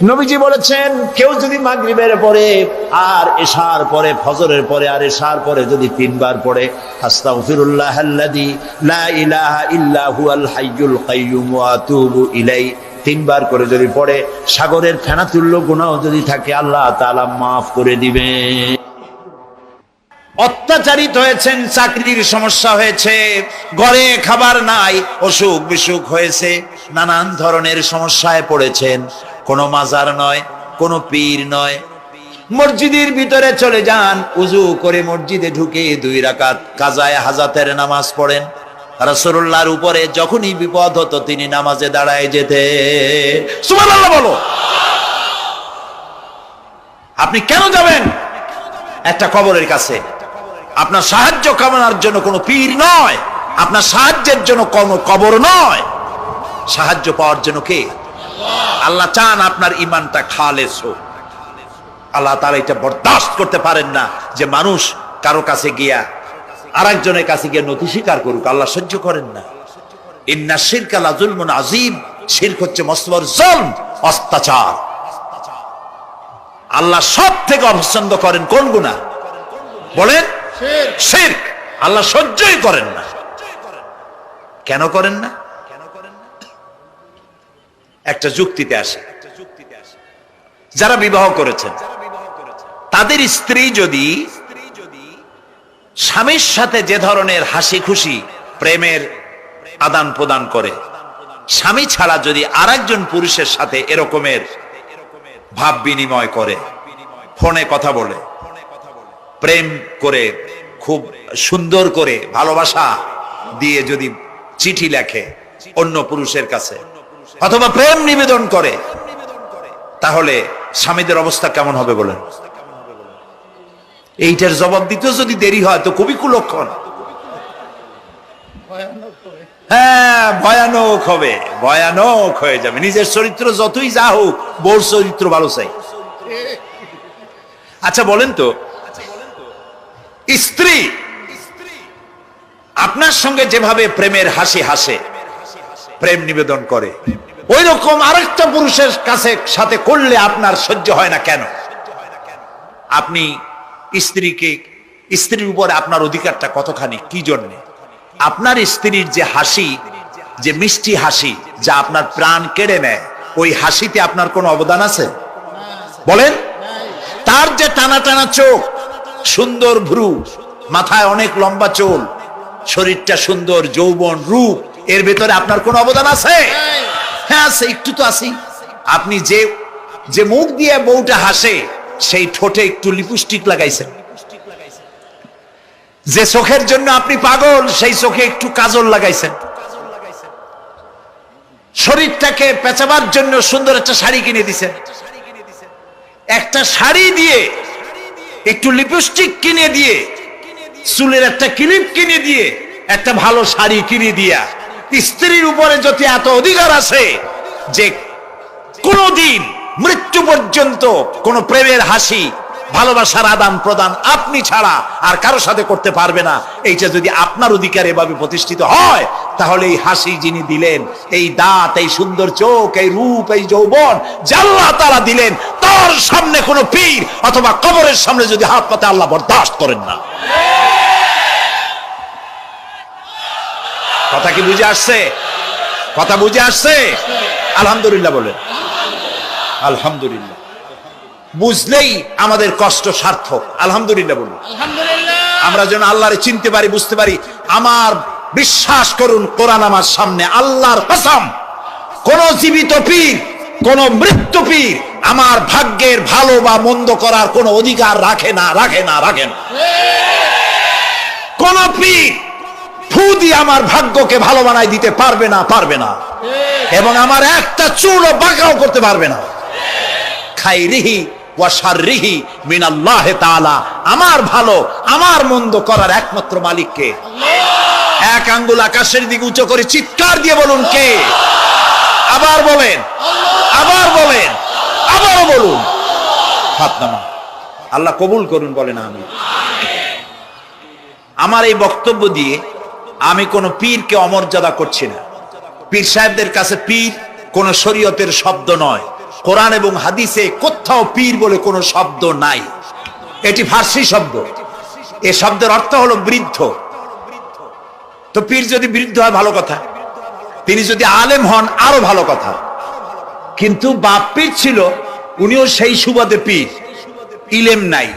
নবীজি বলেছেন, কেউ যদি মাগরিবের পরে আর এশার পরে, ফজরের পরে আর এশার পরে যদি 3 বার পড়ে আস্তাগফিরুল্লাহাল্লাযী লা ইলাহা ইল্লা হুয়াল হাইয়ুল কাইয়্যুম ওয়া আতুবু ইলাইহি 3 বার করে যদি পড়ে, সাগরের ফেনাতুল্য গুনাহ যদি থাকে আল্লাহ তাআলা মাফ করে দিবেন। অত্যাচারিত হয়েছেন, চাকরির সমস্যা হয়েছে, ঘরে খাবার নাই, অসুখ বিসুখ হয়েছে, নানান ধরনের সমস্যায় পড়েছেন, কোনো মাজার নয়, কোনো পীর নয়, মসজিদের ভিতরে চলে যান, উযু করে মসজিদে ঢুকে 2 রাকাত কাজায়ে হাজাতের নামাজ পড়েন। রাসূলুল্লাহর উপরে যখনই বিপদ হতো তিনি নামাজে দাঁড়ায় যেতেন। সুবহানাল্লাহ বলো। আপনি কেন যাবেন একটা কবরের কাছে? আপনার সাহায্য কামনার জন্য কোনো পীর নয়, আপনার সাহায্যের জন্য কোনো কবর নয়, সাহায্য পাওয়ার জন্য কে? আল্লাহ চান আপনার ঈমানটা খালেস হোক। আল্লাহ তাআলা এটা বরদাস্ত করতে পারেন না যে মানুষ কারো কাছে গিয়া আরেকজনের কাছে গিয়ে নথি স্বীকার করুক। আল্লাহ সহ্য করেন না। ইন্না শিরকা লাযুলমুন আযীম, শিরক হচ্ছে মস্ত বড় জুলম, অত্যাচার। আল্লাহ সব থেকে অপছন্দ করেন কোন গুনাহ বলেন? শিরক। আল্লাহ সহ্যই করেন না। কেন করেন না? একটা যুক্তিতে আসে। যারা বিবাহ করেছেন তাদের স্ত্রী যদি স্বামীর সাথে যে ধরনের হাসি খুশি প্রেমের আদান প্রদান করে, স্বামী ছাড়া যদি আরেকজন পুরুষের সাথে এরকমের ভাব বিনিময় করে, ফোনে কথা বলে, প্রেম করে, খুব সুন্দর করে ভালোবাসা দিয়ে যদি চিঠি লেখে অন্য পুরুষের কাছে অথবা প্রেম নিবেদন করে, তাহলে স্বামীদের অবস্থা কেমন হবে বলেন? এইটার জবাব দিতেও যদি দেরি হয় তো খুবই কুলক্ষণ। হ্যাঁ, ভয়ানক হবে, ভয়ানক হয়ে যাবে। নিজের চরিত্র যতই যা হোক, বউর চরিত্র ভালো চাই। আচ্ছা বলেন তো, স্ত্রী আপনার সঙ্গে যেভাবে প্রেমের হাসি হাসে, প্রেম নিবেদন করে, ওই রকম আরেকটা পুরুষের কাছে সাথে করলে আপনার সহ্য হয় না কেন? আপনি স্ত্রীর উপরে আপনার অধিকারটা কতখানি, কি জন্যে? আপনার স্ত্রীর যে হাসি, যে মিষ্টি হাসি, যা আপনার প্রাণ কেড়ে নেয়, ওই হাসিতে আপনার কোনো অবদান আছে বলেন? তার যে টানা টানা চোখ, সুন্দর ভ্রু, মাথায় অনেক লম্বা চুল, শরীরটা সুন্দর, যৌবন, রূপ, এর ভেতরে আপনার কোনো অবদান আছে? হ্যাঁ আছে, একটু তো আছি। আপনি যে মুখ দিয়ে বউটা হাসে, সেই ঠোঁটে একটু লিপস্টিক লাগাইছেন। যে চোখের জন্য আপনি পাগল, সেই চোখে একটু কাজল লাগাইছেন। শরীরটাকে পেঁচাবার জন্য সুন্দর একটা শাড়ি কিনে দিছেন। একটা শাড়ি দিয়ে, একটু লিপস্টিক কিনে দিয়ে, চুলের একটা ক্লিপ কিনে দিয়ে, একটা ভালো শাড়ি কিনে দিয়া স্ত্রীর উপরে যদি এত অধিকার আছে যে কোনদিন মৃত্যু পর্যন্ত কোন প্রেমের হাসি, ভালোবাসার আদান প্রদান আপনি ছাড়া আর কারো সাথে করতে পারবে না, এইটা যদি আপনার অধিকার এভাবে প্রতিষ্ঠিত হয়, তাহলে এই হাসি যিনি দিলেন, এই দাঁত, এই সুন্দর চোখ, এই রূপ, এই যৌবন যা আল্লাহ তাআলা দিলেন, তার সামনে কোনো পীর অথবা কবরের সামনে যদি হাত পাতে আল্লাহ বরদাস্ত করেন না। কথা কি বুঝে আসছে? কথা বুঝে আসছে? আলহামদুলিল্লাহ বলেন। আলহামদুলিল্লাহ। বুঝলেই আমাদের কষ্ট সার্থক। আলহামদুলিল্লাহ বলুন। আমরা যেন আল্লাহরে চিনতে পারি, বুঝতে পারি। আমার বিশ্বাস করুন, কোরআন আমার সামনে, আল্লাহর কসম, কোন জীবিত পীর, কোন মৃত্যু পীর আমার ভাগ্যের ভালো বা মন্দ করার কোন অধিকার রাখে না, রাখে না, রাখে না। কোন পীর ফু দিয়ে আমার ভাগ্যকে ভালো বানাই দিতে পারবে না, পারবে না, এবং আমার একটা চুলও বাঁকাও করতে পারবে না। খাইরিহি ওয়া শাররিহি মিনাল্লাহি তাআলা। আমার ভালো, আমার মন্দ করার একমাত্র মালিক কে? এক আঙ্গুল আকাশের দিকে উঁচু করে চিৎকার দিয়ে বলুন, কে? আবার বলেন, আবার বলেন, আবারও বলুন। হাত নামান। আল্লাহ কবুল করুন, বলেন আমিন। আমার এই বক্তব্য দিয়ে আমি কোন পীরকে অমর্যাদা করছি না। পীর সাহেবদের কাছে পীর কোন শরীয়তের শব্দ নয়, কোরআন এবং হাদিসে কোথাও পীর বলে কোনো শব্দ নাই। এটি ফার্সি শব্দ। এই শব্দের অর্থ হলো বৃদ্ধ। তো পীর যদি বৃদ্ধ হয় ভালো কথা, তিনি যদি আলেম হন আরো ভালো কথা। কিন্তু বাপ পীর ছিল, উনিও সেই সুবাদে পীর, ইলেম নাই,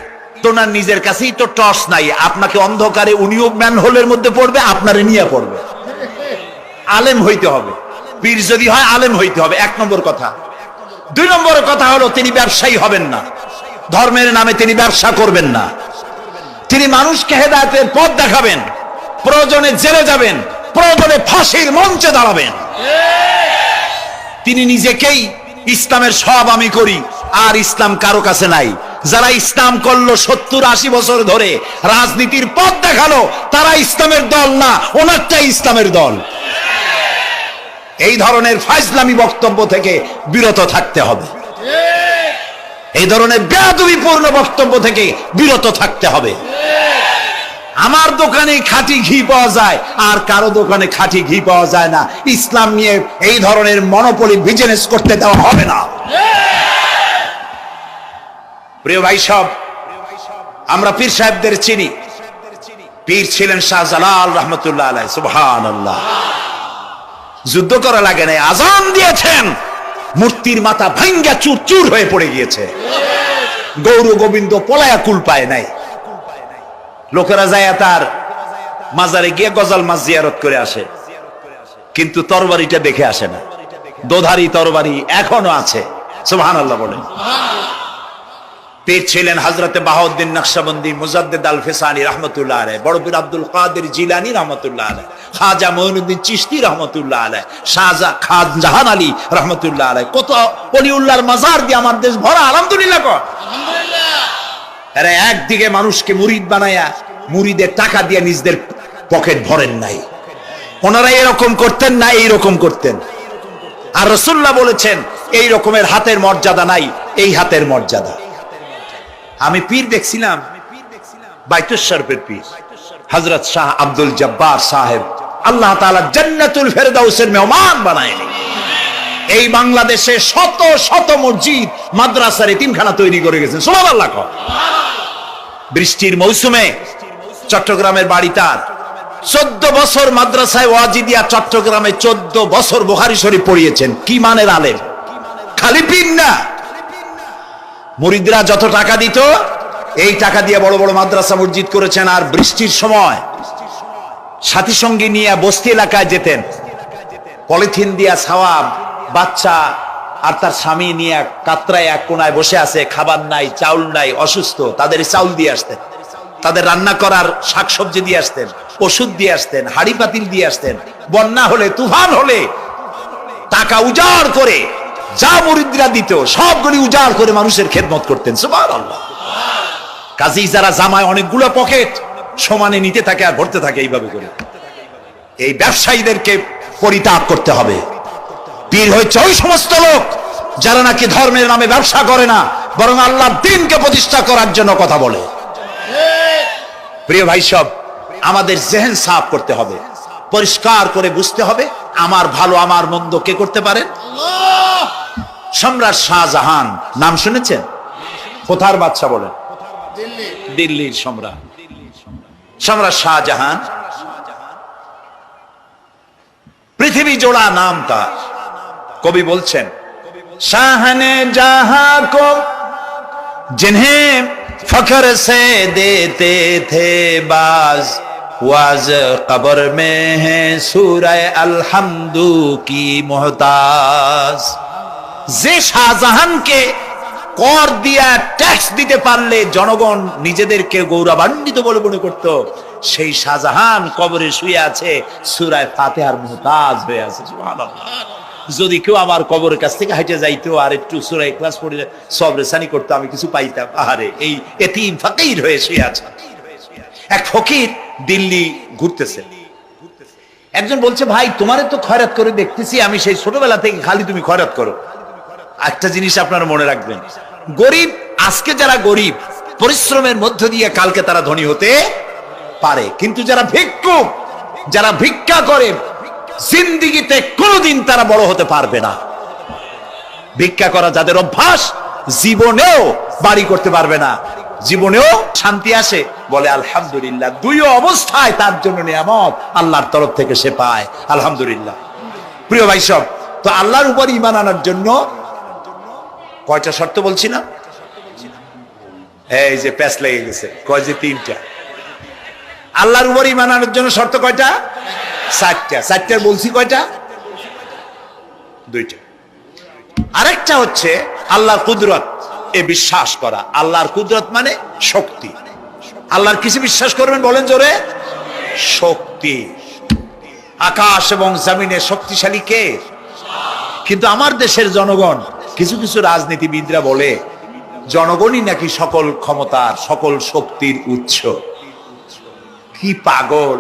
তোনার নিজের কাছেই তো টর্চ নাই। আপনাকে অন্ধকারে উনিও ম্যান হোলের মধ্যে পড়বে, আপনারে নিয়ে পড়বে। আলেম হইতে হবে, পীর যদি হয় আলেম হইতে হবে, 1 নম্বর কথা। 2 নম্বর কথা হলো তিনি ব্যবসায়ী হবেন না, ধর্মের নামে তিনি ব্যবসা করবেন না। তিনি মানুষকে হেদায়েতের পথ দেখাবেন, প্রয়োজনে জেলে যাবেন, প্রয়োজনে ফাঁসির মঞ্চে দাঁড়াবেন। তিনি নিজেকেই ইসলামের সব আমি করি, আর ইসলাম কারো কাছে নাই। যারা ইসলাম করলো 70-80 বছর ধরে, রাজনীতির পথ দেখালো, তারা ইসলামের দল না, ওনারটাই ইসলামের দল। এই ধরনের ফাজলামি বক্তব্য থেকে বিরত থাকতে হবে, এই ধরনের বেয়াদবিপূর্ণ বক্তব্য থেকে বিরত থাকতে হবে। আমার দোকানে খাঁটি ঘি পাওয়া যায়, আর কারো দোকানে খাঁটি ঘি পাওয়া যায় না। ইসলাম নিয়ে এই ধরনের মনোপলি বিজনেস করতে দেওয়া হবে না। প্রিয় ভাই সব, আমরা পীর সাহেবদের চিনি। পীর ছিলেন শাহজালাল রহমতুল্লাহ আলাইহি। সুবহানাল্লাহ। যুদ্ধ করা লাগে নাই, আজান দিয়েছেন, মূর্তির মাথা ভাঙ্গা চুর চুর হয়ে পড়ে গিয়েছে। গৌর গোবিন্দ পলায়া কুল পায় নাই। লোকেরা যায় তার মাজারে গিয়ে গজাল মাছ জিয়ারত করে আসে, কিন্তু তরবারিটা দেখে আসে না। দোধারি তরবারি এখনো আছে। সুবহানাল্লাহ বলেন। পীর ছিলেন হযরতে বাহাউদ্দিন নকশবন্দি, মুজাদ্দিদ আল ফিসানি রহমতুল্লাহ আলাইহি, বড় পীর আব্দুল কাদের জিলানী রহমতুল্লাহ আলাইহি, খাজা মঈনুদ্দিন চিশতি রহমতুল্লাহ আলাইহি, শাহজাহান আলী রহমতুল্লাহ আলাইহি। কত ওলিউল্লাহর মাজার দিয়ে আমার দেশ ভরা। আলহামদুলিল্লাহ কর। আরে একদিকে মানুষকে মুরিদ বানায়া মুরিদের টাকা দিয়ে নিজেদের পকেট ভরেন নাই। ওনারা এরকম করতেন না, এইরকম করতেন। আর রাসূলুল্লাহ বলেছেন এই রকমের হাতের মর্যাদা নাই, এই হাতের মর্যাদা। আমি পীর দেখছিলাম, বাইতুল শরফের পীর হযরত শাহ আব্দুল জব্বার সাহেব, আল্লাহ তাআলা জান্নাতুল ফেরদাউসের মেহমান বানায়নি। এই বাংলাদেশে শত শত মসজিদ, মাদ্রাসার এতিমখানা তৈরি করে গেছেন। সুবহানাল্লাহ। বৃষ্টির মৌসুমে চট্টগ্রামের বাড়ি তার, 14 বছর মাদ্রাসায় ওয়াজিদিয়া চট্টগ্রামে 14 বছর বুখারী শরীফ পড়িয়েছেন। কি মানের আলেম, খালি পীর না। মুরিদরা যত টাকা দিত, এই টাকা দিয়ে বড় বড় মাদ্রাসা মসজিদ করেছেন। আর বৃষ্টির সময় সাথী সঙ্গী নিয়ে বস্তি এলাকায় যেতেন, পলিথিন দিয়া ছাওয়া, বাচ্চা আর তার স্বামী নিয়ে কাতরায় এক কোনায় বসে আছে, খাবার নাই, চাউল নাই, অসুস্থ, তাদের চাউল দিয়ে আসতেন, তাদের রান্না করার শাকসবজি দিয়ে আসতেন, ওষুধ দিয়ে আসতেন, হাড়ি পাতিল দিয়ে আসতেন। বন্যা হলে, তুফান হলে টাকা উজাড় করে যা মুরিদরা দিত সবগুলি উজাড় করে মানুষের খেদমত করতেন। সুবহানাল্লাহ। কাজী যারা জামায় অনেকগুলো পকেট সমানে নিতে থাকে আর ভরতে থাকে, এইভাবে করে এই ব্যবসায়ীদেরকে পরিত্যাগ করতে হবে। পীর হচ্ছে ওই সমস্ত লোক যারা নাকি ধর্মের নামে ব্যবসা করে না, বরং আল্লাহর দ্বীনকে প্রতিষ্ঠা করার জন্য কথা বলে। প্রিয় ভাই সব, আমাদের জেহেন সাফ করতে হবে, পরিষ্কার করে বুঝতে হবে আমার ভালো আমার মন্দ কে করতে পারেন? আল্লাহ। সম্রাট শাহজাহান নাম শুনেছেন? কোথার বাদশা বলেন? দিল্লির সম্রাট। সম্রাট শাহজাহান পৃথিবী জোড়া নাম তার। কবি বলছেন, শাহনে জাহাं को जिन्हें फख्र से देते थे बाज, वाज कब्र में है सूरह अलहम्दु की मोहताज। যে শাহজাহানকে কর দিয়া ট্যাক্স দিতে পারলে জনগণ নিজেদেরকে গৌরবান্বিত বলে মনে করত, সেই শাহজাহান কবরে শুয়ে আছে, সূরা ফাতিহার মুহতাজ হয়ে আছে। সুবহানাল্লাহ। যদি কেউ আমার কবরের কাছ থেকে হেঁটে যাইতো আর একটু সূরা ইখলাস পড়ে সবরে সানি করতো, আমি কিছু পাইতাম। আহারে, এই এতিম ফকির হয়ে শুয়ে আছে। এক ফকির দিল্লি ঘুরতেছে, একজন বলছে, ভাই তোমারে তো খয়রাত করে দেখতেছি আমি সেই ছোটবেলা থেকে, খালি তুমি খয়রাত করো। একটা জিনিস আপনারা মনে রাখবেন, গরিব, আজকে যারা গরিব পরিশ্রমের মধ্য দিয়ে কালকে তারা ধনী হতে পারে, কিন্তু যারা ভিক্ষুক, যারা ভিক্ষা করে, জিন্দেগিতে কোনোদিন তারা বড় হতে পারবে না। ভিক্ষা করা যাদের অভ্যাস, জীবনেও বাড়ি করতে পারবে না, জীবনেও শান্তি আসে, বলে আলহামদুলিল্লাহ। দুই অবস্থায় তার জন্য নিয়ামত আল্লাহর তরফ থেকে সে পায়, আলহামদুলিল্লাহ। প্রিয় ভাই সব, তো আল্লাহর উপর ঈমান আনার জন্য কয়টা শর্ত বলছি না? এই যে প্যাচ লেগে গেছে, কয় যে তিনটা। আল্লাহর উপর ঈমান আনার জন্য শর্ত কয়টা? চারটা। চারটার বলছি কয়টা? দুইটা। আরেকটা হচ্ছে আল্লাহর কুদরত এ বিশ্বাস করা। আল্লাহর কুদরত মানে শক্তি। আল্লাহর কিছু বিশ্বাস করবেন, বলেন জোরে? শক্তি। আকাশ এবং জমিনে শক্তিশালী কে? কিন্তু আমার দেশের জনগণ, কিছু কিছু রাজনীতিবিদরা বলে জনগণই নাকি সকল ক্ষমতার, সকল শক্তির উৎস। কি পাগল!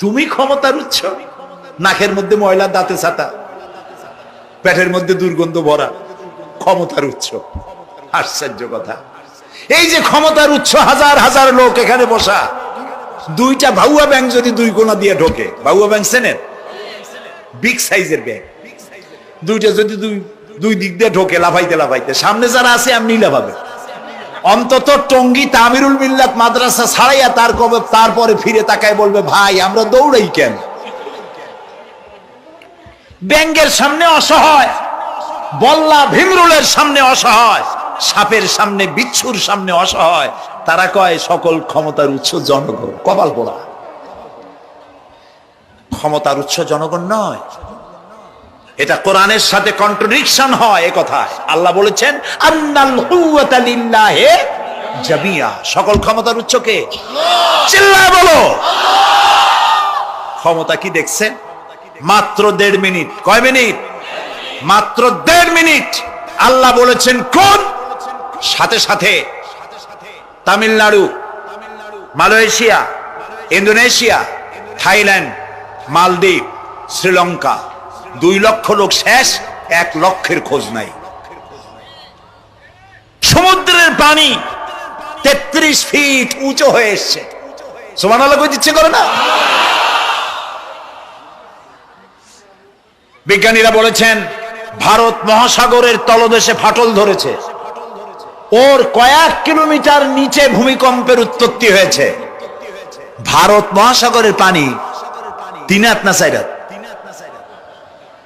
তুমি ক্ষমতার উৎস? নাকের মধ্যে ময়লা, দাঁতে ছাতা, পেটের মধ্যে দুর্গন্ধ ভরা, ক্ষমতার উৎস? আশ্চর্য কথা। এই যে ক্ষমতার উৎস, হাজার হাজার লোক এখানে বসা, দুইটা ভাউয়া ব্যাংক যদি দুই কোণা দিয়ে ঢোকে, ভাউয়া ব্যাংক চেনেন? বিগ সাইজের ব্যাংক, দুইটা যদি দুই দিক দিয়ে ঢোকে লাফাইতে লাফাইতে, সামনে যারা আছে এমনি লাফাবে। অন্তত টঙ্গী তামিরুল মিল্লাত মাদ্রাসা ছাড়াইয়া তারপরে ফিরে তাকায় বলবে, ভাই আমরা দৌড়াই কেন? ব্যাংকের সামনে অসহায়, বল্লা ভীমরুলের সামনে অসহায়, সাপের সামনে, বিচ্ছুর সামনে অসহায়, তারা কয় সকল ক্ষমতার উৎস জনগণ। কপাল পোড়া! ক্ষমতার উৎস জনগণ নয়, এটা কোরআনের সাথে কন্ট্রাডিকশন হয়। এ কথায় আল্লাহ বলেছেন আন্নাল কুওয়াতা লিল্লাহি জামিয়া, সকল ক্ষমতার উৎস কে? চিল্লায় বলো ক্ষমতা কি দেখছেন? মাত্র 1.5 মিনিট। কয় মিনিট? মাত্র 1.5 মিনিট। আল্লাহ বলেছেন কোন? সাথে সাথে তামিলনাড়ু, মালয়েশিয়া, ইন্দোনেশিয়া, থাইল্যান্ড, মালদ্বীপ, শ্রীলঙ্কা, 2 লক্ষ লোক শেষ, 1 লক্ষের খোঁজ নাই। সমুদ্রের পানি 33 ফিট উঁচু হয়ে এসছে। সুবহানাল্লাহ কই দিচ্ছে করে না? বিজ্ঞানীরা বলেছেন ভারত মহাসাগরের তলদেশে ফাটল ধরেছে, ওর কয়েক কিলোমিটার নিচে ভূমিকম্পের উৎপত্তি হয়েছে। ভারত মহাসাগরের পানি 3 হাত না 4 হাত?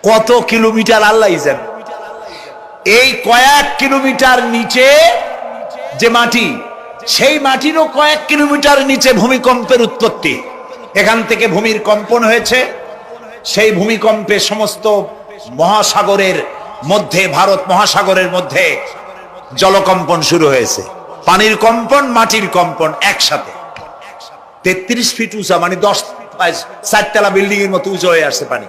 কত কিলোমিটার আল্লাহই জানে। এই কয়েক কিলোমিটার নিচে যে মাটি, সেই মাটিরও কয়েক কিলোমিটার নিচে ভূমিকম্পের উৎপত্তি। এখান থেকে ভূমির কম্পন হয়েছে, সেই ভূমিকম্পে সমস্ত মহাসাগরের মধ্যে, ভারত মহাসাগরের মধ্যে জলকম্পন শুরু হয়েছে। পানির কম্পন, মাটির কম্পন একসাথে। 33 ফিট উঁচা, মানে 4 তলা বিল্ডিং এর মতো উঁচু হয়ে আসছে পানি।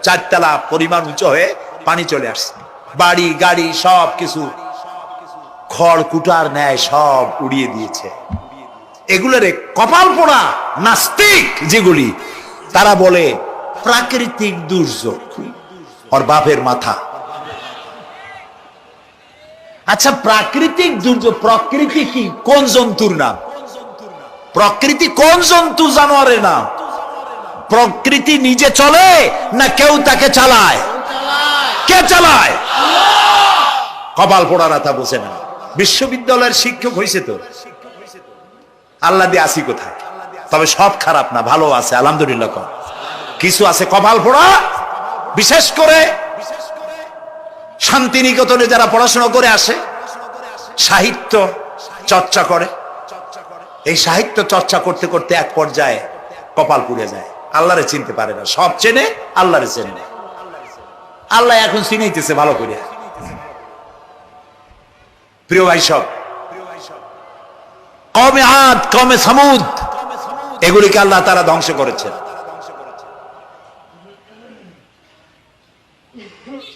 4 তলা পরিমাণ উঁচু হয়ে পানি চলে আসছে। বাড়ি গাড়ি সব কিছু খড় কুটার ন্যায় সব উড়িয়ে দিয়েছে। এগুলোরে কপাল পোড়া নাস্তিক যেগুলি, তারা বলে প্রাকৃতিক দুর্যোগ, আর বাপের মাথা। আচ্ছা, প্রাকৃতিক দুর্যোগ, প্রকৃতি কি? কোন জন্তুর নাম? প্রকৃতি কোন জন্তু, জানোয়ারের নাম? প্রকৃতি নিজে চলে না কেউ তাকে চালায়? কে চালায়? কপাল পোড়ারা তা বোঝে না। বিশ্ববিদ্যালয়ের শিক্ষক হয়েছে তো, আল্লাহ দিয়ে আসি কোথায়? তবে সব খারাপ না, ভালো আছে আলহামদুলিল্লাহ। কিছু আছে কপাল পোড়া, বিশেষ করে শান্তিনিকেতনে যারা পড়াশোনা করে আসে, সাহিত্য চর্চা করে, এই সাহিত্য চর্চা করতে করতে এক পর্যায়ে কপাল পুড়ে যায়, আল্লাহরে চিনতে পারে না। সব চেনে, আল্লাহরে চেনে না। আল্লাহ এখন চিনাইতেছে ভালো করে। প্রিয় ভাই সব, কওমে আদ, কওমে সামুদ, এগুলিকে আল্লাহ তাআলা ধ্বংস করেছেন।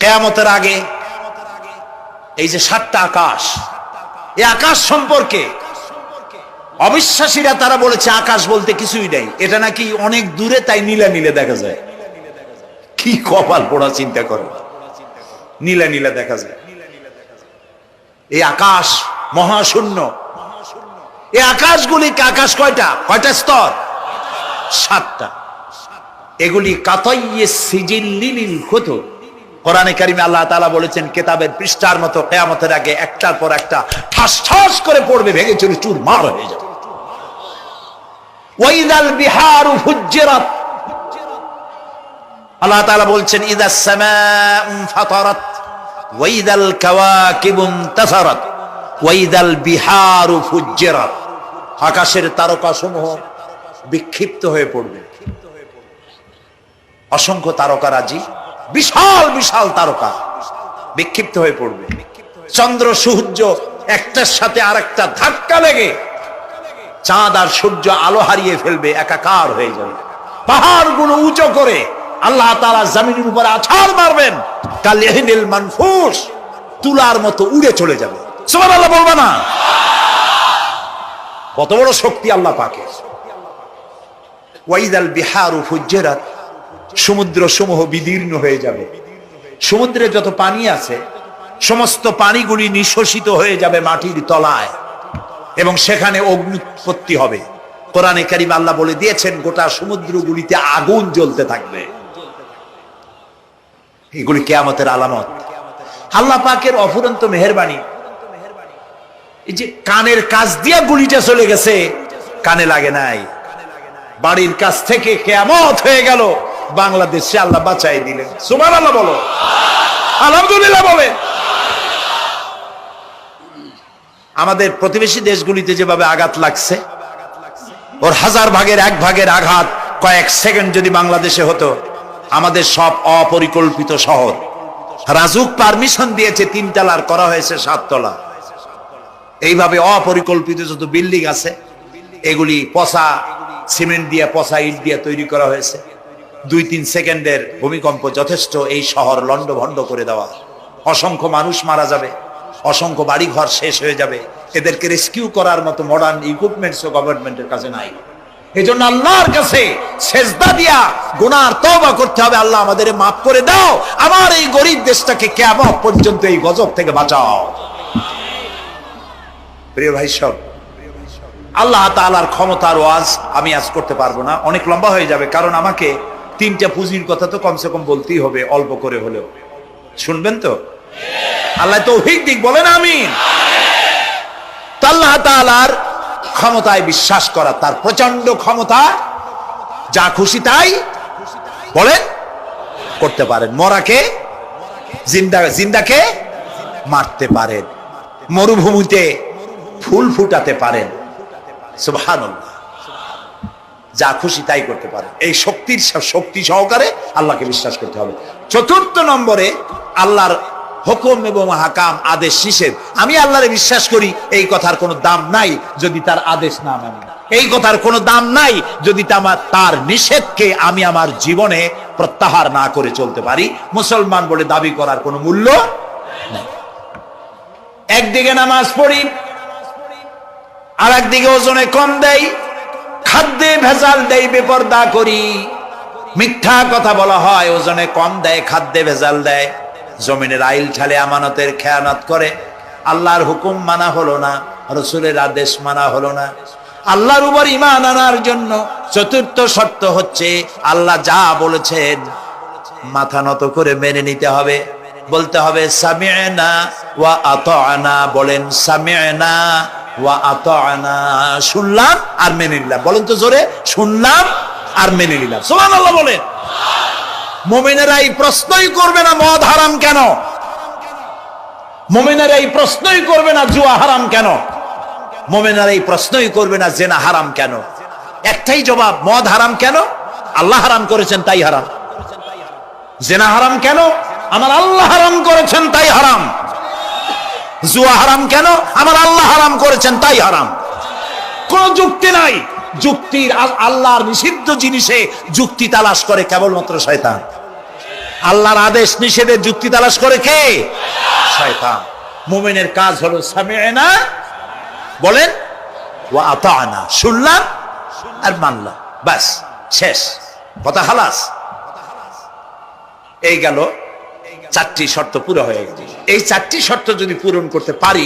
কিয়ামতের আগে এই যে 7টা আকাশ, এই আকাশ সম্পর্কে অবিশ্বাসীরা তারা বলেছে আকাশ বলতে কিছুই নাই, এটা নাকি অনেক দূরে, তাই নীলা নীলে দেখা যায়। কি কপাল পোড়া, চিন্তা করো, নীলা নীলা দেখা যায়। এই আকাশ মহাশূন্য। এই আকাশগুলি, আকাশ কয়টা? কয়টা স্তর? 7টা। এগুলি কাতাইয়ে সিজিল্লিল কুতুব, কোরআনে কারিমে আল্লাহ তাআলা বলেছেন কিতাবের পৃষ্ঠার মতো কিয়ামতের আগে একটার পর একটা ঠাস ঠাস করে পড়বে, ভেঙে চুরে চুরমার হয়ে যাবে। ওয়াইদাল বিহারু ফুজ্জিরাত, আল্লাহ তাআলা বলছেন ইদাস সামাউ ফাতারাত ওয়াইদাল কাওয়াকিবু ইনতাসারাত ওয়াইদাল বিহারু ফুজ্জিরাত, আকাশের তারকাসমূহ বিক্ষিপ্ত হয়ে পড়বে। অসংখ্য তারকারাজি, বিশাল বিশাল তারকা বিক্ষিপ্ত হয়ে পড়বে। চন্দ্র সূর্য একটার সাথে আরেকটা ধাক্কা লেগে চাঁদ আর সূর্য আলো হারিয়ে ফেলবে, একাকার হয়ে যাবে। পাহাড়গুলো উঁচু করে আল্লাহ তাআলা জমিনের উপরে আছাড় মারবেন, কালিহিনিল মানফুস, তুলার মতো উড়ে চলে যাবে। সুবহানাল্লাহ বলবা না? কত বড় শক্তি আল্লাহ পাকের। ওয়াইদাল বিহারু ফুজ্জিরাত, সমুদ্র সমূহ বিদীর্ণ হয়ে যাবে। সমুদ্রে যত পানি আছে সমস্ত পানিগুলি নিঃশোষিত হয়ে যাবে মাটির তলায়, এবং সেখানে অগ্নি উৎপত্তি হবে। কোরআনে কারিম আল্লাহ বলে দিয়েছেন গোটা সমুদ্রগুলিতে আগুন জ্বলতে থাকবে। এগুলি কিয়ামতের আলামত। আল্লাহ পাকের অফুরন্ত মেহেরবানি। এই যে কানের কাছ দিয়া গুলিটা চলে গেছে, কানে লাগে নাই, বাড়ির কাছ থেকে কিয়ামত হয়ে গেল, বাংলাদেশে আল্লাহ বাঁচাই দিলেন। সুবহানাল্লাহ বলো, আলহামদুলিল্লাহ বলে। আমাদের প্রতিবেশী দেশগুলিতে যেভাবে আঘাত লাগছে, ওর 1000 ভাগের 1 ভাগের আঘাত কয়েক সেকেন্ড যদি বাংলাদেশে হতো, আমাদের সব অপরিকল্পিত শহর, রাজুক পারমিশন দিয়েছে 3 তলার, করা হয়েছে 7 তলা। এইভাবে অপরিকল্পিত যত বিল্ডিং আছে এগুলি পচা সিমেন্ট দিয়ে, পচা ইট দিয়ে তৈরি করা হয়েছে। 2-3 সেকেন্ডের ভূমিকম্প যথেষ্ট এই শহর লন্ডভন্ড করে দেওয়া। অসংখ্য মানুষ মারা যাবে, অসংখ্য বাড়ি ঘর শেষ হয়ে যাবে। এদেরকে রেস্কিউ করার মতো মডার্ন ইকুইপমেন্টসও গভর্নমেন্টের কাছে নাই। এই জন্য আল্লাহর কাছে সেজদা দিয়া গুনার তওবা করতে হবে, আল্লাহ আমাদের মাফ করে দাও, আমার এই গরিব দেশটাকে কিয়ামত পর্যন্ত এই গজব থেকে বাঁচাও। প্রিয় ভাই সব, আল্লাহ তাআলার ক্ষমতার ওয়াজ আমি আজ করতে পারবো না, অনেক লম্বা হয়ে যাবে। কারণ আমাকে 3টা পুঁজির কথা তো কমসে কম বলতেই হবে, অল্প করে হলেও। শুনবেন তো? আল্লাহ তৌফিক দিক, বলেন আমিন। তো আল্লাহ তাআলার ক্ষমতায় বিশ্বাস করা, তার প্রচন্ড ক্ষমতা, যা খুশি তাই বলেন করতে পারেন। মরাকে জিন্দা, জিন্দাকে মারতে পারেন, মরুভূমিতে ফুল ফুটাতে পারেন। সুবহানাল্লাহ, যা খুশি তাই করতে পারেন। এই শক্তি সহকারে আল্লাহকে বিশ্বাস করতে হবে। 4র্থ নম্বরে আল্লাহর হুকুম এবং হাকাম, আদেশ নিষেধ। আমি আল্লাহরে বিশ্বাস করি, এই কথার কোনো দাম নাই যদি তার আদেশ না মানি। এই কথার কোনো দাম নাই যদি তার নিষেধকে আমি আমার জীবনে প্রত্যাহার না করে চলতে পারি। মুসলমান বলে দাবি করার কোনো মূল্য নাই। একদিকে নামাজ পড়ি, আর একদিকে ওজনে কম দেয়, খাদ্যে ভেজাল দেয়, বেপরদা করি, মিথ্যা কথা বলা হয়, ওজনে কম দেয়, খাদ্যে ভেজাল দেয়, জমিনের আইল ঠালে আমানতের খেয়ানত করে, আল্লাহর হুকুম মানা হলো না, রাসূলের আদেশ মানা হলো না। আল্লাহর উপর ঈমান আনার জন্য 4র্থ শর্ত হচ্ছে আল্লাহ যা বলেছেন মাথা নত করে মেনে নিতে হবে, বলতে হবে সামি'না ওয়া আতা'না। বলেন সামি'না ওয়া আতা'না, শুনলাম আর মেনে নিলাম। বলেন তো জোরে, শুনলাম আর মেনে নিলাম। সুবহানাল্লাহ বলেন। মুমিনেরা এই প্রশ্নই করবে না মদ হারাম কেন, মুমিনেরা এই প্রশ্নই করবে না জুয়া হারাম কেন, মুমিনেরা এই প্রশ্নই করবে না জিনা হারাম কেন। একটাই জবাব, মদ হারাম কেন? আল্লাহ হারাম করেছেন তাই হারাম। জিনা হারাম কেন? আমার আল্লাহ হারাম করেছেন তাই হারাম। জুয়া হারাম কেন? আমার আল্লাহ হারাম করেছেন তাই হারাম। কোন যুক্তি নাই। যুক্তির, আল্লাহর নিষিদ্ধ জিনিসে যুক্তি তালাশ করে কেবলমাত্র শয়তান। আল্লাহর আদেশ নিষেধের যুক্তি তালাশ করে কে? শয়তান। মুমিনের কাজ হলো সামি'না, বলেন, ওয়া আতা'না, শুনলাম আর মানলাম, বাস, শেষ কথা, খালাস। এই গেল 4টি শর্ত পুরো হয়ে গেছে। এই 4টি শর্ত যদি পূরণ করতে পারি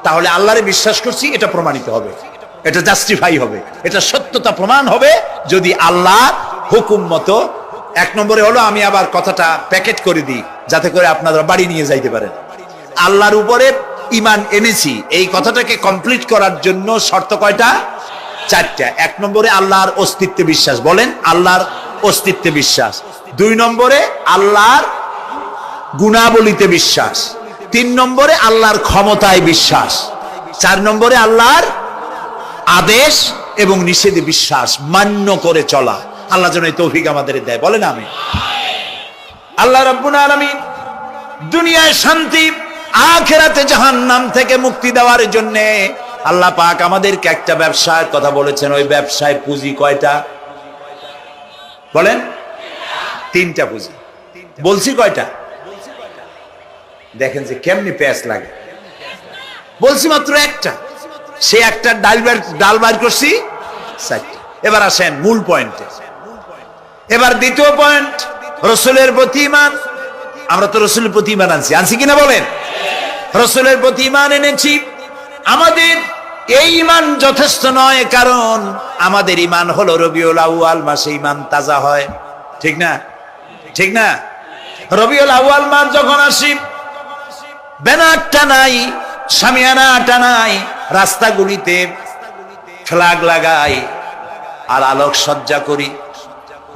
তাহলে আল্লাহরে বিশ্বাস করছি এটা প্রমাণিত হবে, এটা জাস্টিফাই হবে, এটা সত্যতা প্রমাণ হবে যদি আল্লাহ হুকুম মতো। 1 নম্বরে হলো, আমি আবার কথাটা প্যাকেট করে দিই, যাতে করে আপনারা বাড়ি নিয়ে যাইতে পারেন। আল্লাহর উপরে ঈমান এনেছি এই কথাটাকে কমপ্লিট করার জন্য শর্ত কয়টা? 4টা। 1 নম্বরে আল্লাহর অস্তিত্বে বিশ্বাস, বলেন আল্লাহর অস্তিত্বে বিশ্বাস। 2 নম্বরে আল্লাহর গুণাবলীতে বিশ্বাস। 3 নম্বরে আল্লাহর ক্ষমতায় বিশ্বাস। 4 নম্বরে আল্লাহর আদেশ এবং নিষেধে বিশ্বাস, মান্য করে চলা। আল্লাহ যেন এই তৌফিক আমাদের দেয়, বলেন আমিন। আল্লাহ রাব্বুল আলামিন দুনিয়ায় শান্তি, আখিরাতে জাহান্নাম থেকে মুক্তি দেওয়ার জন্য আল্লাহ পাক আমাদেরকে একটা ব্যবসার কথা বলেছেন। ওই ব্যবসায় পুঁজি কয়টা? বলেন। 3টা পুঁজি। বলছি কয়টা? দেখেন যে কেমনি প্যাঁচ লাগে। বলছি মাত্র একটা, সে একটা ডাল বার করছি 4টা। এবার আসেন মূল পয়েন্টে। এবার দ্বিতীয় পয়েন্ট, রাসূলের প্রতি ঈমান। আমরা তো রাসূলের প্রতি ঈমান আনছি কিনা বলেন? রাসূলের প্রতি ঈমান এনেছি। আমাদের এই ঈমান যথেষ্ট নয়, কারণ আমাদের ঈমান হলো রবিউল আউয়াল মাসে ঈমান তাজা হয়, ঠিক না? ঠিক না? রবিউল আউয়াল মাস যখন আসি, ব্যানারটা নাই, শামিয়ানাটা নাই, রাস্তাগুলিতে ফ্ল্যাগ লাগাই আর আলোকসজ্জা করি।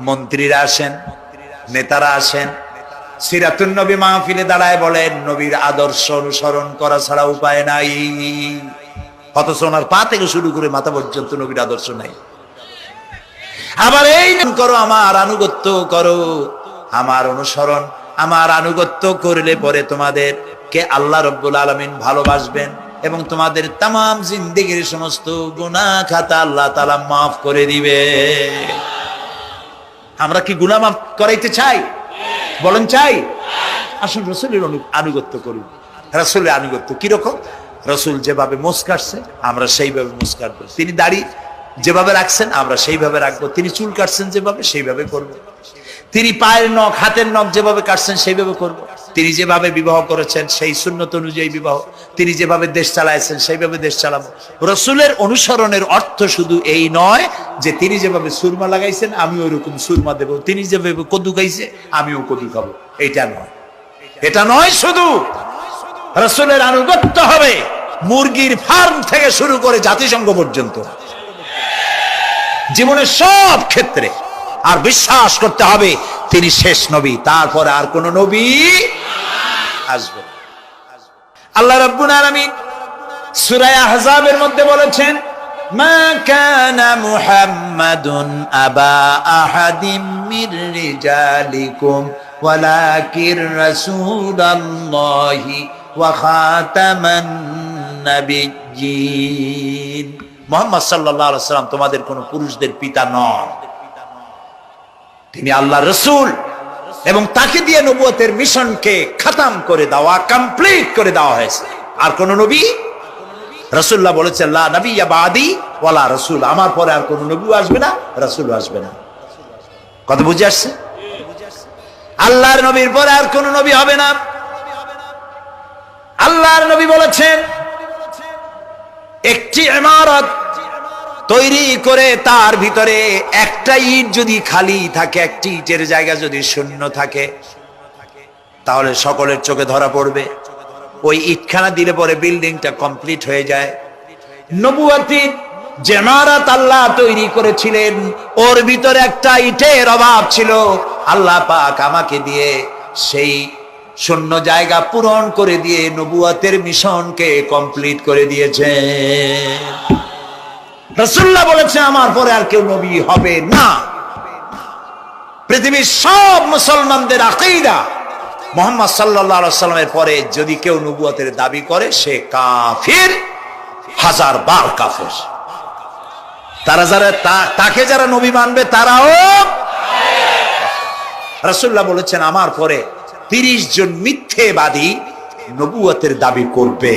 মন্ত্রীরা আসেন, নেতারা আসেন, সিরাতুন নবী মাহফিলে দাঁড়ায় বলেন নবীর আদর্শ অনুসরণ করা ছাড়া উপায় নাই। অথচ ওনার পা থেকে শুরু করে মাথা পর্যন্ত নবীর আদর্শ নাই। আবার এই করো, আমার আনুগত্য করো, আমার অনুসরণ, আমার আনুগত্য করলে পরে তোমাদের কে আল্লাহ রাব্বুল আলামিন ভালোবাসবেন এবং তোমাদের তামাম জিন্দেগির সমস্ত গুনাহ খাতা আল্লাহ তাআলা মাফ করে দিবে। আমরা কি গুনাহ মাফ করাইতে চাই? বলেন চাই? আসুন রাসূলের আনুগত্য করি। রাসূলের আনুগত্য কিরকম? রাসূল যেভাবে মোস কাটছে আমরা সেইভাবে মোস কাটবো। তিনি দাড়ি যেভাবে রাখছেন আমরা সেইভাবে রাখবো। তিনি চুল কাটছেন যেভাবে সেইভাবে করব। তিনি পায়ের নখ, হাতের নখ যেভাবে কাটছেন সেইভাবে করব। তিনি যেভাবে বিবাহ করেছেন সেই সুন্নত অনুযায়ী বিবাহ, তিনি যেভাবে দেশ চালাইছেন সেইভাবে দেশ চালাবো। রাসূলের অনুসরণের অর্থ শুধু এই নয় যে তিনি যেভাবে সুরমা লাগাইছেন আমি ওইরকম সুরমা দেব, তিনি যেভাবে কদু খাইছে আমিও কদু খাবো, এটা নয়। এটা নয়, শুধু রাসূলের আনুগত্য হবে মুরগির ফার্ম থেকে শুরু করে জাতিসংঘ পর্যন্ত, জীবনের সব ক্ষেত্রে। আর বিশ্বাস করতে হবে তিনি শেষ নবী, তারপরে আর কোন নবী আসবে। আল্লাহ রাব্বুল আলামিন সূরা আহজাবের মধ্যে বলেছেন, মা কানা মুহাম্মাদুন আবা আহাদিম মির রিজালিকুম ওয়ালাকির রাসূলুল্লাহি ওয়া খাতামান নাবিয়্যিন। মুহাম্মদ সাল্লাল্লাহু আলাইহি ওয়াসাল্লাম তোমাদের কোন পুরুষদের পিতা নন, তিনি আল্লাহর রাসূল এবং তাকে দিয়ে নবুয়তের মিশনকে খতম করে দেওয়া, কমপ্লিট করে দেওয়া হয়েছে। আর কোন নবী, রাসূলুল্লাহ বলেছেন লা নাবিয়্যা বাদি ওয়ালা রাসূল, আমার পরে আর কোন নবী আসবে না, রাসূল আসবে না। কথা বুঝে আসছে? আল্লাহর নবীর পরে আর কোন নবী হবে না। আল্লাহর নবী বলেছেন একটি ইমারত তৈরি করে তার ভিতরে একটা ইট যদি খালি থাকে, একটি ইটের জায়গা যদি শূন্য থাকে, তাহলে সকলের চোখে ধরা পড়বে। ওই ইটখানা দিলে পরে বিল্ডিংটা কমপ্লিট হয়ে যায়। নবুয়তির যে ইমারত আল্লাহ তৈরি করেছিলেন ওর ভিতরে একটা ইটের অভাব ছিল। আল্লাহ পাক আমাকে দিয়ে সেই শূন্য জায়গা পূরণ করে দিয়ে নবুয়তের মিশনকে কমপ্লিট করে দিয়েছেন। রাসূলুল্লাহ বলেছে আমার পরে আর কেউ নবী হবে না। পৃথিবীর সব মুসলমানদের আকীদা মুহাম্মদ সাল্লাল্লাহু আলাইহি ওয়াসাল্লামের পরে যদি কেউ নবুয়তের দাবি করে সে কাফির, হাজার বার কাফির। তাকে যারা নবী মানবে তারাও। রাসূলুল্লাহ বলেছেন আমার পরে 30 জন মিথ্যেবাদী নবুয়তের দাবি করবে।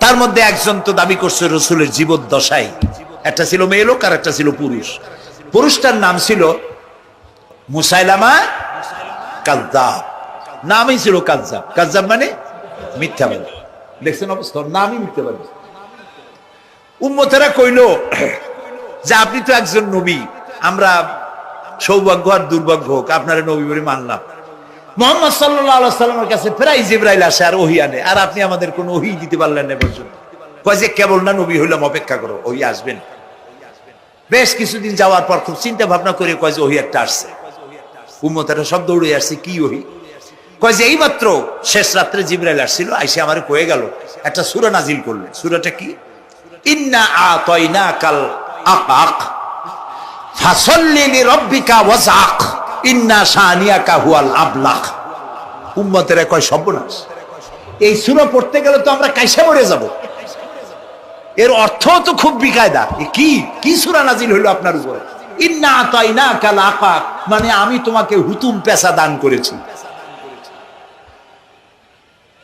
তার মধ্যে একজন তো দাবি করছে রাসূলের জীবদ্দশায়, একটা ছিল মেয়ে লোক আর একটা ছিল পুরুষ। পুরুষটার নাম ছিল মুসাইলামা কাযযাব, নামই ছিল কাযযাব। কাযযাব মানে মিথ্যাবাদী। দেখছেন অবস্থা, নামই মিথ্যাবাদী। উম্মতেরা কইল যে আপনি তো একজন নবী, আমরা সৌভাগ্য আর দুর্ভাগ্য হোক আপনারা নবী বলে মানলাম, মুহাম্মদ সাল্লাল্লাহু আলাইহি সাল্লামের কাছে প্রায় জিবরাইল আসে আর ওহী আনে, আর আপনি আমাদের কোনো ওহী দিতে পারলেন না পর্যন্ত। কয় যে কেবল না নবী হইলাম, অপেক্ষা করো, ওহী আসবেন। বেশ কিছুদিন যাওয়ার পর খুব চিন্তা ভাবনা করে কয় যে ওহী একটা আসছে। উম্মতেরা সব দৌড়ে আসছে, কি ওহী? কয় যে এইমাত্র শেষ রাত্রে জিবরাইল আসছিল, আইসে আমারে কয়ে গেল একটা সূরা নাজিল করলেন। সূরাটা কি? ইন্না আতাইনাকাল আকাক ফাসাল্লি লিরাব্বিকা ওয়াজআক ইন্না শানিয়াকা হুয়াল আবলাক। উম্মতেরা কয় সর্বনাশ, এই সূরা পড়তে গেলে তো আমরা কাইসা মরে যাব। এর অর্থ তো খুব বিকায়দা। কি সূরা নাজিল হইল আপনার উপরে? ইন্না আতাইনাকাল আকাক, মানে আমি তোমাকে হুতুম পেশা দান করেছি,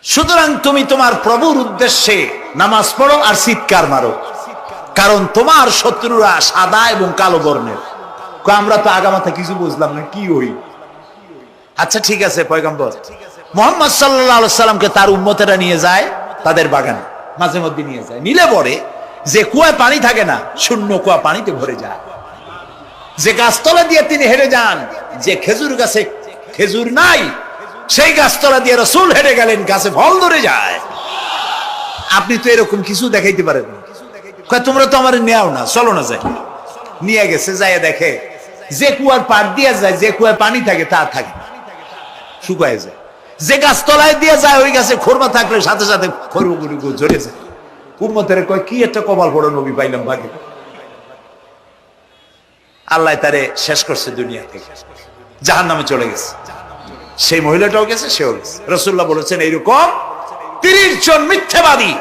সুতরাং তুমি তোমার প্রভুর উদ্দেশ্যে নামাজ পড়ো আর চিৎকার মারো, কারণ তোমার শত্রুরা সাদা এবং কালো বর্ণের। আমরা তো আগামাথা কিছু বুঝলাম না, কি হই? আচ্ছা ঠিক আছে, পয়গম্বর মুহাম্মদ সাল্লাল্লাহু আলাইহি সাল্লামকে তার উম্মতেরা নিয়ে যায় তাদের বাগানে, মাঝে মধ্যে নিয়ে যায়। নিলে পরে যে কুয়ায় পানি থাকে না, শূন্য কুয়া পানিতে ভরে যায়। যে গাছতলা দিয়ে তিনি হেঁটে যান, যে খেজুর গাছে খেজুর নাই, সেই গাছতলা দিয়ে রাসূল হেঁটে গেলেন, গাছে ফল ধরে যায়। আপনি তো এরকম কিছু দেখাইতে পারেন না। তোমরা তো আমার নেও না, চলো না যাই। নিয়ে গেছে, যাই দেখে যে কুয়ার পাড় দিয়ে যায়, যে কুয়ায় পানি থাকে তা থাকে না, শুকায় যায়। যে গাছতলায় দিয়ে যায়, ওই গাছে খোরমা থাকলে সাথে সাথে খোরগুলো ঝরে যায়। উম্মতের কয় কি একটা কপাল পড়ো, নবী পাইলাম ভাগে। আল্লাহ তারে শেষ করছে, দুনিয়া থেকে জাহান্নামে চলে গেছে। সেই মহিলাটাও গেছে, সেও গেছে। রাসূলুল্লাহ বলেছেন এইরকম 30 জন মিথ্যাবাদী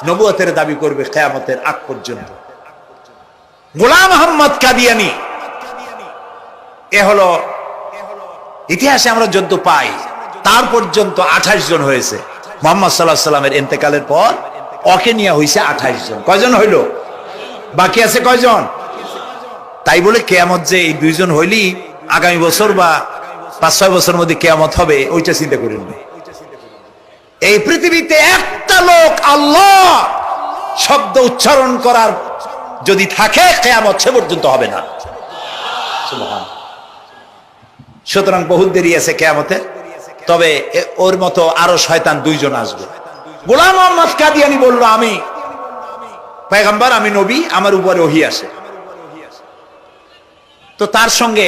নবুয়তের দাবি করবে কিয়ামতের আগ পর্যন্ত। গোলাম আহমদ কাদিয়ানী, এ হলো ইতিহাসে আমরা যদ্দ পাই, তার পর্যন্ত 28 জন হয়েছে। মুহাম্মদ সাল্লাল্লাহু আলাইহি সাল্লামের ইন্তেকালের পর ওকে নিয়ে হয়েছে 28 জন। কয়জন হইল? বাকি আছে কয়জন? তাই বলে কিয়ামত যে এই 2 জন হইলি আগামী বছর বা 5-6 বছরের মধ্যে কিয়ামত হবে, ওইটা চিন্তা করেন না। এই পৃথিবীতে একটা লোক আল্লাহ শব্দ উচ্চারণ করার যদি থাকে, কিয়ামত সে পর্যন্ত হবে না। সুবহান। সুতরাং বহুত দেরি আছে কিয়ামতে। তবে ওর মতো আরো শয়তান 2 জন আসবে। গোলাম আহমদ কাদিয়ানী বলল, আমি পয়গম্বর, আমি নবী, আমার উপরে ওহী আসে। তো তার সঙ্গে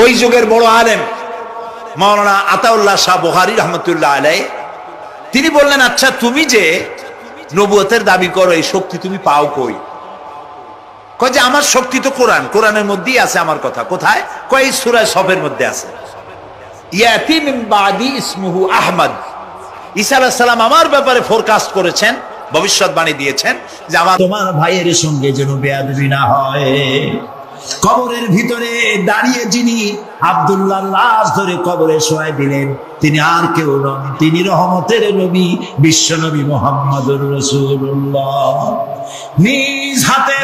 ওই যুগের বড় আলেম মাওলানা আতাউল্লাহ শাহ বুখারী রাহমাতুল্লাহ আলাইহি, তিনি বললেন, আচ্ছা তুমি যে নবুয়তের দাবি করো, এই শক্তি তুমি পাও কই? কয় যে আমার শক্তি তো কোরআন, কোরআনের মধ্যেই আছে আমার কথা। কোথায়? কয় সূরা সফের মধ্যে আছে। ইয়াতি মিন বাদি ইসমুহু আহমদ। ঈসা আলাইহিস সালাম আমার ব্যাপারে ফোরকাস্ট করেছেন, ভবিষ্যৎবাণী দিয়েছেন যে আমার তোমার ভাইয়ের সঙ্গে যেন বেয়াদবি না হয়। কবরের ভিতরে দাঁড়িয়ে যিনি আব্দুল্লাহর লাশ ধরে কবরে শোয়াই দিলেন, তিনি আর কেউ নন, তিনি রহমতের নবী, বিশ্ব নবী মুহাম্মদুর রাসূলুল্লাহ। নিজ হাতে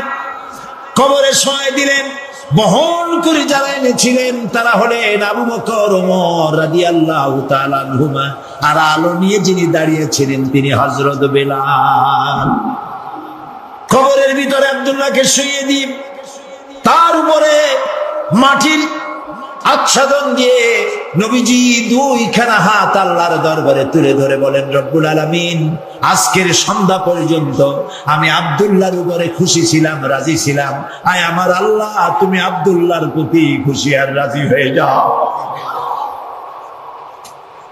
কবরে শোয়াই দিলেন। বহন করে যারা এনেছিলেন তারা হলেন আবু বকর, ওমর রাদিয়াল্লাহু তাআলা আনহুমা, আর আলো নিয়ে যিনি দাঁড়িয়েছিলেন তিনি হযরত বেলাল। কবরের ভিতরে আব্দুল্লাহকে শুইয়ে দিন, তার উপরে মাটির আচ্ছাদন দিয়ে নবীজি 2খানা হাত আল্লাহর দরবারে তুলে ধরে বলেন, রব্বুল আলামিন, আজকের সন্ধ্যা পর্যন্ত আমি আব্দুল্লাহর উপরে খুশি ছিলাম, রাজি ছিলাম। আয় আমার আল্লাহ, তুমি আব্দুল্লাহর প্রতি খুশি আর রাজি হয়ে যাও।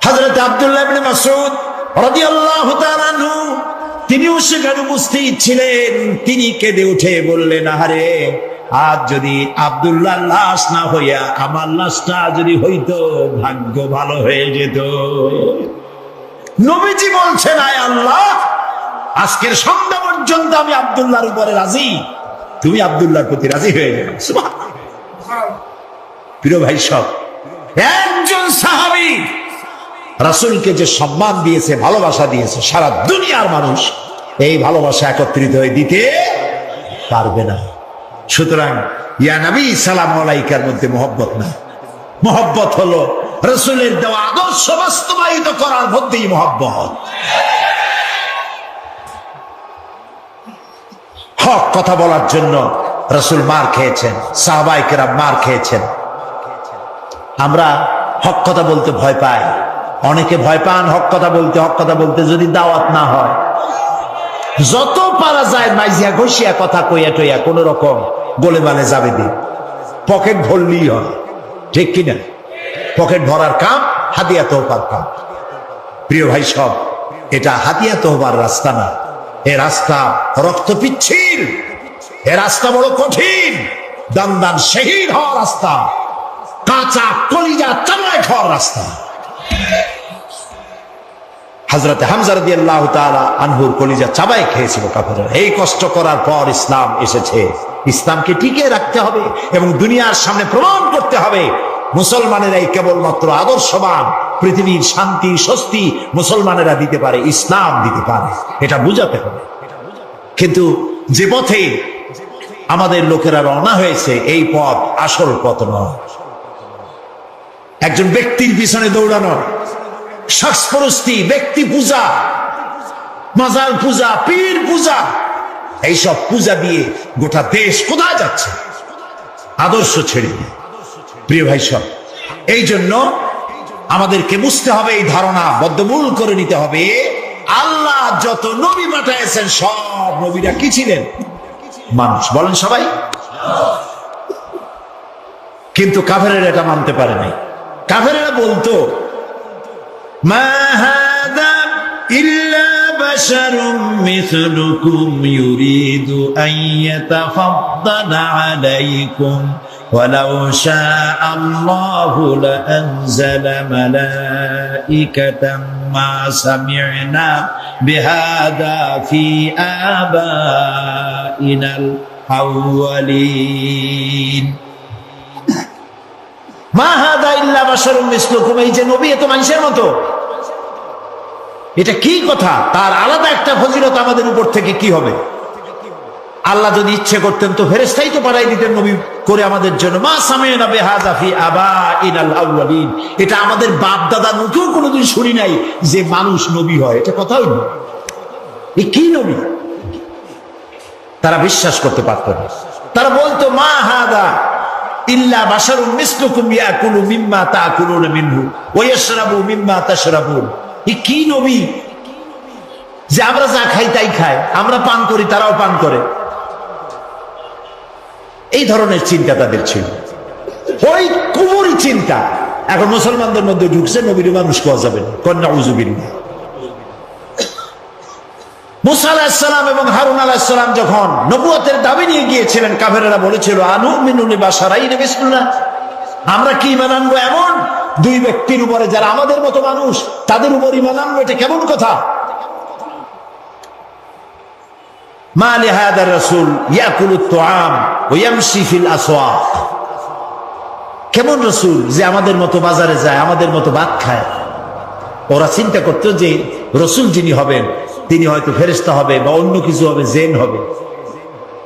হযরত আব্দুল্লাহ ইবনে মাসউদ রাদিয়াল্লাহু তাআলা আনহু, তিনিও সেখানে উপস্থিত ছিলেন। তিনি কেঁদে উঠে বললেন, আহারে, আজ যদি আব্দুল্লাহর লাশ না হইয়া আমার লাশটা যদি হইতো, ভাগ্য ভালো হয়ে যেত। নবীজি বলছেন, আয় আল্লাহ, আজকের সন্ধ্যা পর্যন্ত আমি আব্দুল্লাহর উপরে রাজি, তুমি আব্দুল্লাহর প্রতি রাজি হয়ে যাও। সুবহানাল্লাহ। প্রিয় ভাই সব, একজন সাহাবী রাসূলকে যে সম্মান দিয়েছে, ভালোবাসা দিয়েছে, সারা দুনিয়ার মানুষ এই ভালোবাসা একত্রিত হয়ে দিতে পারবে না। সুতরাং ইয়া নবী সালাম আলাইকার মধ্যে মহব্বত না, মহব্বত হলো রাসূলের দেওয়া আদর্শ বাস্তবায়িত করার মধ্যেই মহব্বত। হক কথা বলার জন্য রাসূল মার খেয়েছেন, সাহাবায়ে কেরাম মার খেয়েছেন। আমরা হক কথা বলতে ভয় পায়। অনেকে ভয় পান হক কথা বলতে যদি দাওয়াত না হয়। যত পারা যায় মাইজিয়া ঘষিয়া কথা কইয়া টইয়া কোন রকম গোলে বালে যাবে দি, পকেট ভরলেই হয়, ঠিক কিনা? পকেট ভরার কাম হাদিয়া তোহবার কাম। প্রিয় ভাই সব, এটা হাদিয়া তোহবার রাস্তা না, এ রাস্তা রক্ত পিচ্ছিল, এ রাস্তা বড় কঠিন, দান দান শহীদ হওয়ার রাস্তা, কাঁচা কলিজা চামড়ায় খাওয়ার রাস্তা। হযরত হামজা রাদিয়াল্লাহু তাআলা আনহুর কলিজা চাবায় খেয়েছিল কাফেররা। এই কষ্ট করার পর ইসলাম এসেছে। ইসলামকে টিকিয়ে রাখতে হবে এবং দুনিয়ার সামনে প্রমাণ করতে হবে মুসলমানেরাই কেবলমাত্র আদর্শবান, পৃথিবীর শান্তি স্বস্তি মুসলমানেরা দিতে পারে, ইসলাম দিতে পারে, এটা বুঝাতে হবে। কিন্তু যে পথে আমাদের লোকেরা রওনা হয়েছে এই পথ আসল পথ নয়। একজন ব্যক্তির পিছনে দৌড়ানো, শাস্ত্রস্তি, ব্যক্তি পূজা, মাজার পূজা, পীর পূজা, এইসব পূজা দিয়ে গোটা দেশ কোথায় যাচ্ছে? আদর্শ ছেড়ে। প্রিয় ভাই সব, এই জন্য আমাদেরকে বুঝতে হবে, এই ধারণা বদ্ধমূল করে নিতে হবে, আল্লাহ যত নবী পাঠিয়েছেন সব নবীরা কি ছিলেন? মানুষ। বলেন সবাই। কিন্তু কাফেরেরা এটা মানতে পারে নাই। কাফেরেরা বলতো মা হাদা ইল্লা বাশারুম মিসলুকুম ইউরিদু আন ইয়াতাফাদ্দালা আলাইকুম ওয়ালাউ শাআ আল্লাহু লাআনজালা মালাইকাতাম মা সামি'না বিহাদা ফি আবাইনাল আউয়ালিন। মা হাদা ইল্লা বাশারুম মিসলুকুম, এই যে নবী, এ তো মানুষের মতো। এটা কি কথা? তার আলাদা একটা ফজিলত আমাদের উপর থেকে কি হবে? আল্লাহ যদি ইচ্ছে করতেন তো ফেরেশতাই তো পাঠাই দিতেন নবী করে আমাদের জন্য। মা সামি'না বিহাযা ফি আবাইনাল আউয়ালিন, এটা আমাদের বাপ দাদা মুখেও কোনোদিন শুনি নাই যে মানুষ নবী হয়। এটা কথা হইল? এ কি নবী? তারা বিশ্বাস করতে পারত না। তারা বলতো মা হাদা ইল্লা বাশারুম মিসলুকুম ইয়াকুলু মিম্মা তাকুলুনা মিনহু ওয়া ইয়াশরাবু মিম্মা তাশরাবুন। এ কি নবী যে আমরা যা খাই তাই খায়, আমরা পান করি তারাও পান করে? এই ধরনের চিন্তা তাদের ছিল, ওই কুফরি চিন্তা এখন মুসলমানদের মধ্যে ঢুকছে। নবীর মানুষ কোয়া যাবে না, কন্যা উজুবিল্লাহ। মুসা আলাইহিস সালাম এবং হারুন আলাইহিস সালাম যখন নবুয়তের দাবি নিয়ে গিয়েছিলেন, কাফেরেরা বলেছিল আনুমিনু লিবাশারাইনি মিসলুনা, আমরা কি ঈমান আনবো এমন দুই ব্যক্তির উপরে যারা আমাদের মতো মানুষ, তাদের উপর ঈমান আনবো? এটা কেমন কথা? মা লিহাদার রাসূল ইয়াকুলুত তুআম ওয়া ইয়ামশি ফিল আসওয়াক, কেমন রাসূল যে আমাদের মতো বাজারে যায়, আমাদের মতো ভাত খায়? ওরা চিন্তা করতো যে রাসূল যিনি হবেন তিনি হয়তো ফেরেশতা হবে বা অন্য কিছু হবে, জিন হবে।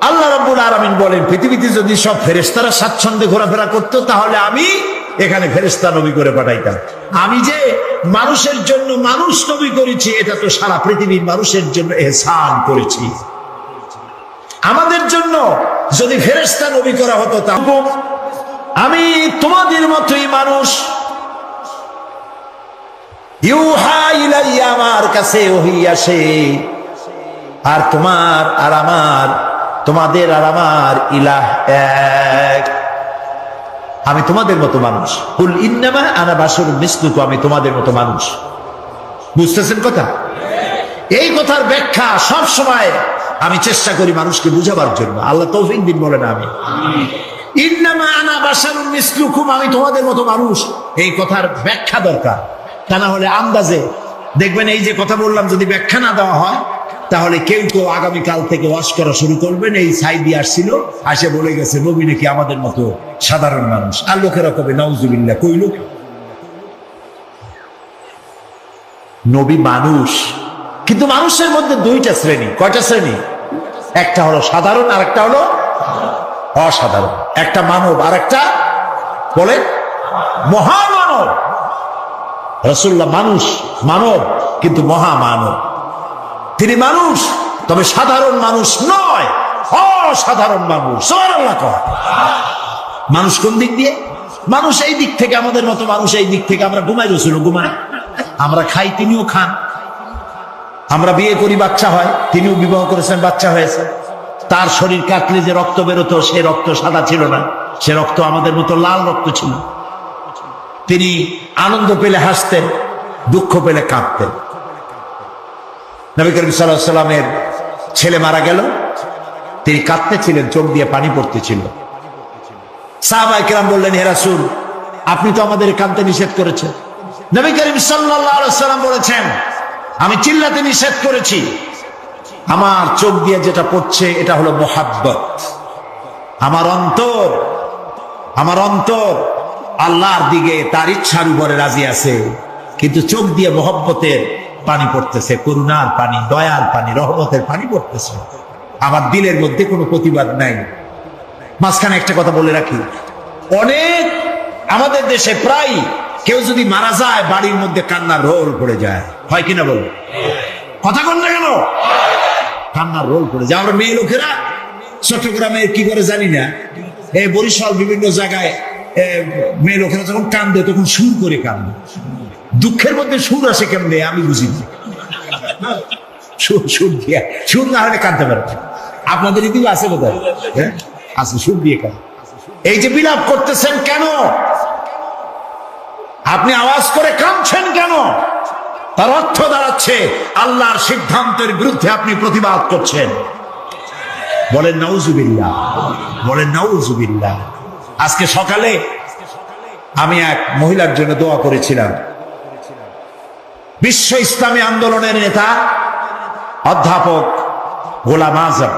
আল্লাহ রাব্বুল আলামিন বলেন, পৃথিবীতে যদি সব ফেরেশতারা স্বাচ্ছন্দ্যে ঘোরাফেরা করতো তাহলে আমি এখানে ফেরেশতা নবী করে পাঠাইতাম। আমি যে মানুষের জন্য মানুষ নবী করেছি, এটা তো সারা পৃথিবীর মানুষের জন্য ইহসান করেছি। আমাদের জন্য যদি ফেরেশতা নবী করা হতো তাহলে আমি তোমাদের মতোই মানুষ, ইউহা ইলাইয়া, আমার কাছে ওহী আসে, আর তোমার আর আমার, তোমাদের আর আমার ইলাহ এক, আমি তোমাদের মতো মানুষ। কুল ইন্নামা আনা বাশারুম মিসলুকুম, আমি তোমাদের মতো মানুষ। বুঝতেছেন কথা? এই কথার ব্যাখ্যা সব সময় আমি চেষ্টা করি মানুষকে বুঝাবার জন্য। আল্লাহ তৌফিক দিন, বলেন আমি। ইন্নামা আনা বাশারুম মিসলুকুম, আমি তোমাদের মতো মানুষ, এই কথার ব্যাখ্যা দরকার। তা না হলে আন্দাজে দেখবেন এই যে কথা বললাম, যদি ব্যাখ্যা না দেওয়া হয় তাহলে কেউ কেউ আগামীকাল থেকে ওয়াজ করা শুরু করবেন, এই সাইদি আসছিল, আসে বলে গেছে নবী নাকি আমাদের মতো সাধারণ মানুষ। আর লোকেরা কবে নাউজুবিল্লাহ, কইল নবী মানুষ। কিন্তু মানুষের মধ্যে দুইটা শ্রেণী। কয়টা শ্রেণী? একটা হলো সাধারণ আর একটা হলো অসাধারণ। একটা মানব আর একটা বলে মহামানব। রাসূলুল্লাহ মানুষ, মানব, কিন্তু মহামানব। তিনি মানুষ, তবে সাধারণ মানুষ নয়, অসাধারণ মানুষ। সুবহানাল্লাহ। মানুষ কোন দিক দিয়ে? মানুষ এই দিক থেকে, আমাদের মতো মানুষ এই দিক থেকে, আমরা ঘুমাই রসুল ঘুমাই, আমরা খাই তিনিও খান, আমরা বিয়ে করি বাচ্চা হয়, তিনিও বিবাহ করেছেন বাচ্চা হয়েছে। তার শরীর কাটলে যে রক্ত বেরোতো সে রক্ত সাদা ছিল না, সে রক্ত আমাদের মতো লাল রক্ত ছিল। তিনি আনন্দ পেলে হাসতেন, দুঃখ পেলে কাঁদতেন। নবী করিম সাল্লাল্লাহু আলাইহি ওয়াসাল্লামের ছেলে মারা গেল, তিনি কাঁদতেছিলেন, চোখ দিয়ে পানি পড়তেছিল। সাহাবায়ে কেরাম বললেন, হে রাসূল, আপনি তো আমাদের কাঁদতে নিষেধ করেছেন। নবী করিম সাল্লাল্লাহু আলাইহি ওয়াসাল্লাম বলেছেন, আমি চিল্লাতে নিষেধ করেছি, আমার চোখ দিয়ে যেটা পড়ছে এটা হলো মুহাব্বত। আমার অন্তর আল্লাহর দিকে তার ইচ্ছার উপরে রাজি আছে, কিন্তু চোখ দিয়ে মুহাব্বতের পানি পড়তেছে, করুণার পানি, দয়ার পানি, রহমতের পানি পড়তেছে। আমার দিলের মধ্যে কোনো প্রতিবাদ নাই। মাঝখানে একটা কথা বলে রাখি, অনেক আমাদের দেশে প্রায় কেউ যদি মারা যায় বাড়ির মধ্যে কান্নার রোল পড়ে যায়, হয় কিনা বলো? কথা বল না কেন? কান্নার রোল পড়ে যায়। আমরা মেয়ে লোকেরা চট্টগ্রামে কি করে জানি না, বরিশাল বিভিন্ন জায়গায় মেয়ে লোকেরা যখন কান্দে তখন সুর করে কান্দে। দুঃখের মধ্যে সুর আসে কেমনে আমি বুঝি না। সুর না হলে কাঁদতে পারে। আপনাদের এদিকে আছে বোধহয়, হ্যাঁ আছে, সুর দিয়ে কাঁদে। এই যে বিলাপ করতেছেন কেন? আপনি আওয়াজ করে কাঁদছেন কেন? তার অর্থ দাঁড়াচ্ছে আল্লাহর সিদ্ধান্তের বিরুদ্ধে আপনি প্রতিবাদ করছেন। বলেন নাউজুবিল্লাহ, বলেন নাউজুবিল্লাহ। আজকে সকালে আমি এক মহিলার জন্য দোয়া করেছিলাম। বিশ্ব ইসলামী আন্দোলনের নেতা অধ্যাপক গোলাম আজম,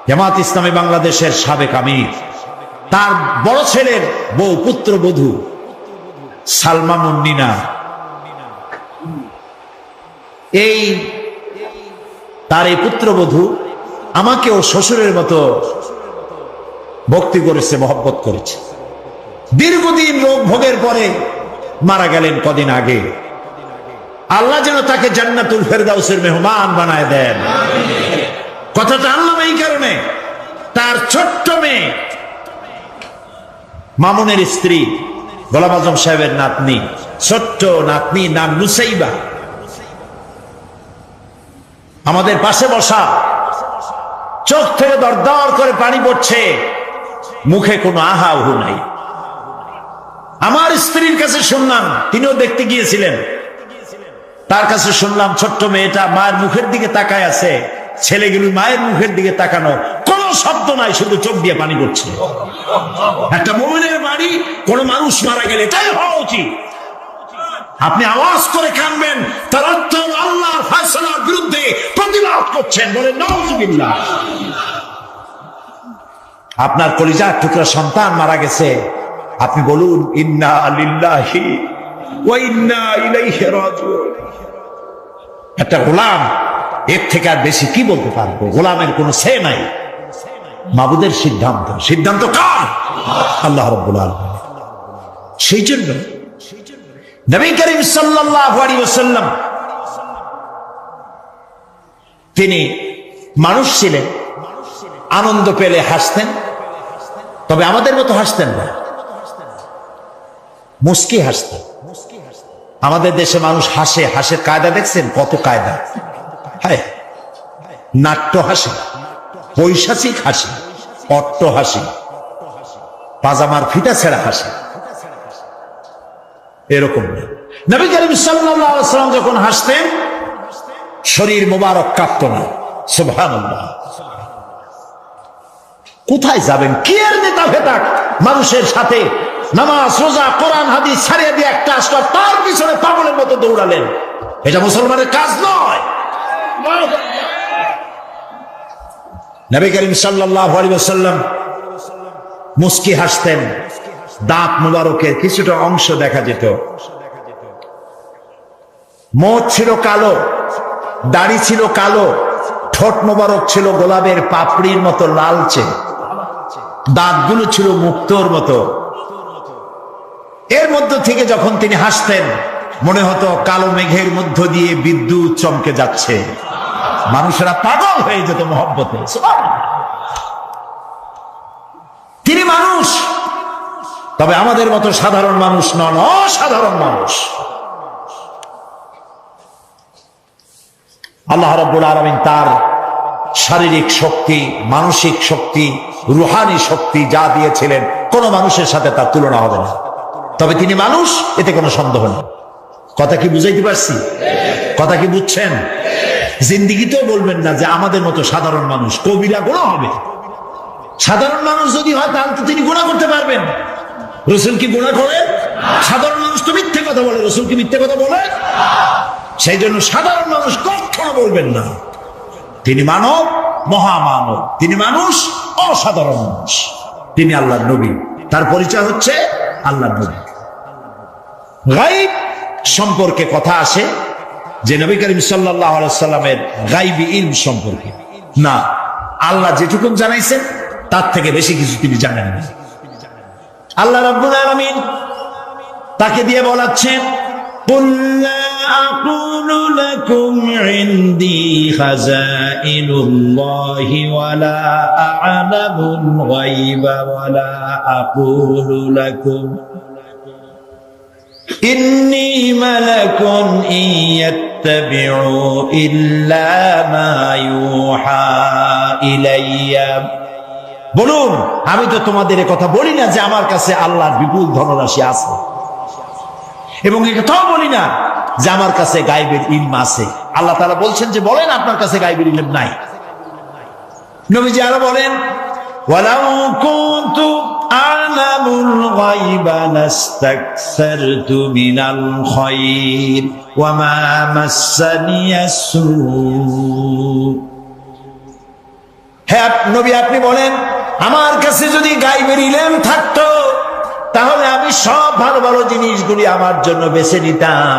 জামাত ইসলামী বাংলাদেশের সাবেক আমির, তার বড় ছেলের বউ, পুত্রবধূ সালমা মুন্নিনা, তার এই পুত্রবধূ আমাকেও শ্বশুরের মতো ভক্তি করেছে, মহব্বত করেছে। দীর্ঘদিন রোগ ভোগের পরে মারা গেলেন কদিন আগে। আল্লাহ যেন তাকে জান্নাতুল ফেরদাউসের মেহমান বানায় দেন। কথাটা আনলাম এই কারণে, তার ছোট্ট মেয়ে মামুনের স্ত্রী গোলাম আজম সাহেবের নাতনি, ছোট্ট নাতনি, নাম নুসাইবা, আমাদের পাশে বসা, চোখ থেকে দরদর করে পানি পড়ছে, মুখে কোনো আহা উহু নাই। আমার স্ত্রীর কাছে শুনলাম, তিনিও দেখতে গিয়েছিলেন, তার কাছে শুনলাম ছোট্ট মেয়েটা মায়ের মুখের দিকে তাকায় আছে, ছেলেগুলো মায়ের মুখের দিকে তাকানো, কোনো শব্দ নাই, শুধু চোখ দিয়ে পানি পড়ছে। একটা মুমিনের বাড়ি, কোন মানুষ মারা গেলে তাই হওয়া উচিত। আপনি আওয়াজ করে কাঁদবেন, তার অর্থ আল্লাহর ফয়সালার বিরুদ্ধে প্রতিবাদ করছেন। বলে নাউজুবিল্লাহ। আপনার কলিজার টুকরা সন্তান মারা গেছে, আপনি বলুন ইন্না লিল্লাহি ওয়া ইন্না ইলাইহি রাজিউন। একটা গোলাম এর থেকে আর বেশি কি বলতে পারবো? গোলামের কোনো সে নাই। মাবুদের সিদ্ধান্ত, সিদ্ধান্ত কার? আল্লাহ রাব্বুল আলামিন। সেই জন্য নবী করিম সাল্লাল্লাহু আলাইহি ওয়াসাল্লাম তিনি মানুষ ছিলেন, আনন্দ পেলে হাসতেন, তবে আমাদের মতো হাসতেন না, মুস্কি হাসতেন। আমাদের দেশে মানুষ হাসে, হাসের কায়দা দেখছেন? কত কায়দা! হায়, নাট্য হাসি, পৈশাচিক হাসি, অট্ট হাসি, পাজামার ফিতা ছেঁড়া হাসি, এরকম না। নবী করিম সাল্লাল্লাহু আলাইহি ওয়াসাল্লাম যখন হাসতেন শরীর মোবারক কাঁপত না। সুবহানাল্লাহ। কোথায় যাবেন? কি এর নেতা ফেতা মানুষের সাথে নামাজ রোজা কোরআন হাদিস ছাড়িয়ে দিয়ে একটা আসলো, তার পিছনে পাগলের মতো দৌড়ালেন। এটা মুসলমানের কাজ নয়। নবী করিম সাল্লাল্লাহু আলাইহি ওয়াসাল্লাম মুস্কি হাসতেন, দাঁত মুবারকের কিছুটা অংশ দেখা যেত। মুখ ছিল কালো, দাড়ি ছিল কালো, ঠোঁট মোবারক ছিল গোলাপের পাপড়ির মতো লালচে, দাঁতগুলো ছিল মুক্তোর মতো। এর মধ্য থেকে যখন তিনি হাসতেন মনে হতো কালো মেঘের মধ্য দিয়ে বিদ্যুৎ চমকে যাচ্ছে, মানুষেরা পাগল হয়ে যেত মহব্বতে। তিনি মানুষ, তবে আমাদের মতো সাধারণ মানুষ নন, অসাধারণ মানুষ। আল্লাহ রাব্বুল আলামিন তার শারীরিক শক্তি, মানসিক শক্তি, রুহানি শক্তি যা দিয়েছিলেন কোন মানুষের সাথে তার তুলনা হবে না। তবে তিনি মানুষ, এতে কোনো সন্দেহ নেই। কথা কি বুঝাইতে পারছি? কথা কি বুঝছেন? জিন্দিগিতেও বলবেন না যে আমাদের মতো সাধারণ মানুষ, কবিরা গুনাহ হবে। সাধারণ মানুষ যদি হয় তাহলে তো তিনি গুনাহ করতে পারবেন। রাসূল কি গুনাহ করেন? সাধারণ মানুষ তো মিথ্যে কথা বলে, রাসূল কি মিথ্যে কথা বলে? সেই জন্য সাধারণ মানুষ কখনো বলবেন না। তিনি মানব, মহামানব। তিনি মানুষ, অসাধারণ মানুষ। তিনি আল্লাহর নবী, তার পরিচয় হচ্ছে আল্লাহর নবী। গায়ব সম্পর্কে কথা আসে যে নবী করিম সাল্লাল্লাহু আলাইহি ওয়াসাল্লামের গায়বী ইলম সম্পর্কে না, আল্লাহ যেটুকু জানাইছেন তার থেকে বেশি কিছু তিনি জানেন না। আল্লাহ রাব্বুল আলামিন তাকে দিয়ে বলাচ্ছেন, কুল লা আকুলু লাকুম ইনদি খাযাইনুল্লাহি ওয়া লা আ'লামুল গায়বা ওয়া লা আকুলু লাকুম ইন্নী মালাকুন ইয়াত্তাবি'ু ইল্লা মা ইউহা ইলাইয়া। বলুন, আমি তো তোমাদের কথা বলি না যে আমার কাছে আল্লাহর বিপুল ধনরাশি আছে, এবং এটাও বলি না যে আমার কাছে গায়বের ইলম আছে। আল্লাহ তাআলা বলছেন যে বলেন আপনার কাছে গায়বের ইলম নাই। নবীজি আরো বলেন, ওয়ালাউ কুনতু আ'লামুল গায়বা লাস্তাকসারতু মিনাল খায়র ওয়া মা মাসসানিয়াস সূ। হে নবী, আপনি বলেন আমার কাছে যদি গায়বের ইলম থাকতো তাহলে আমি সব ভালো ভালো জিনিসগুলি আমার জন্য বেছে নিতাম,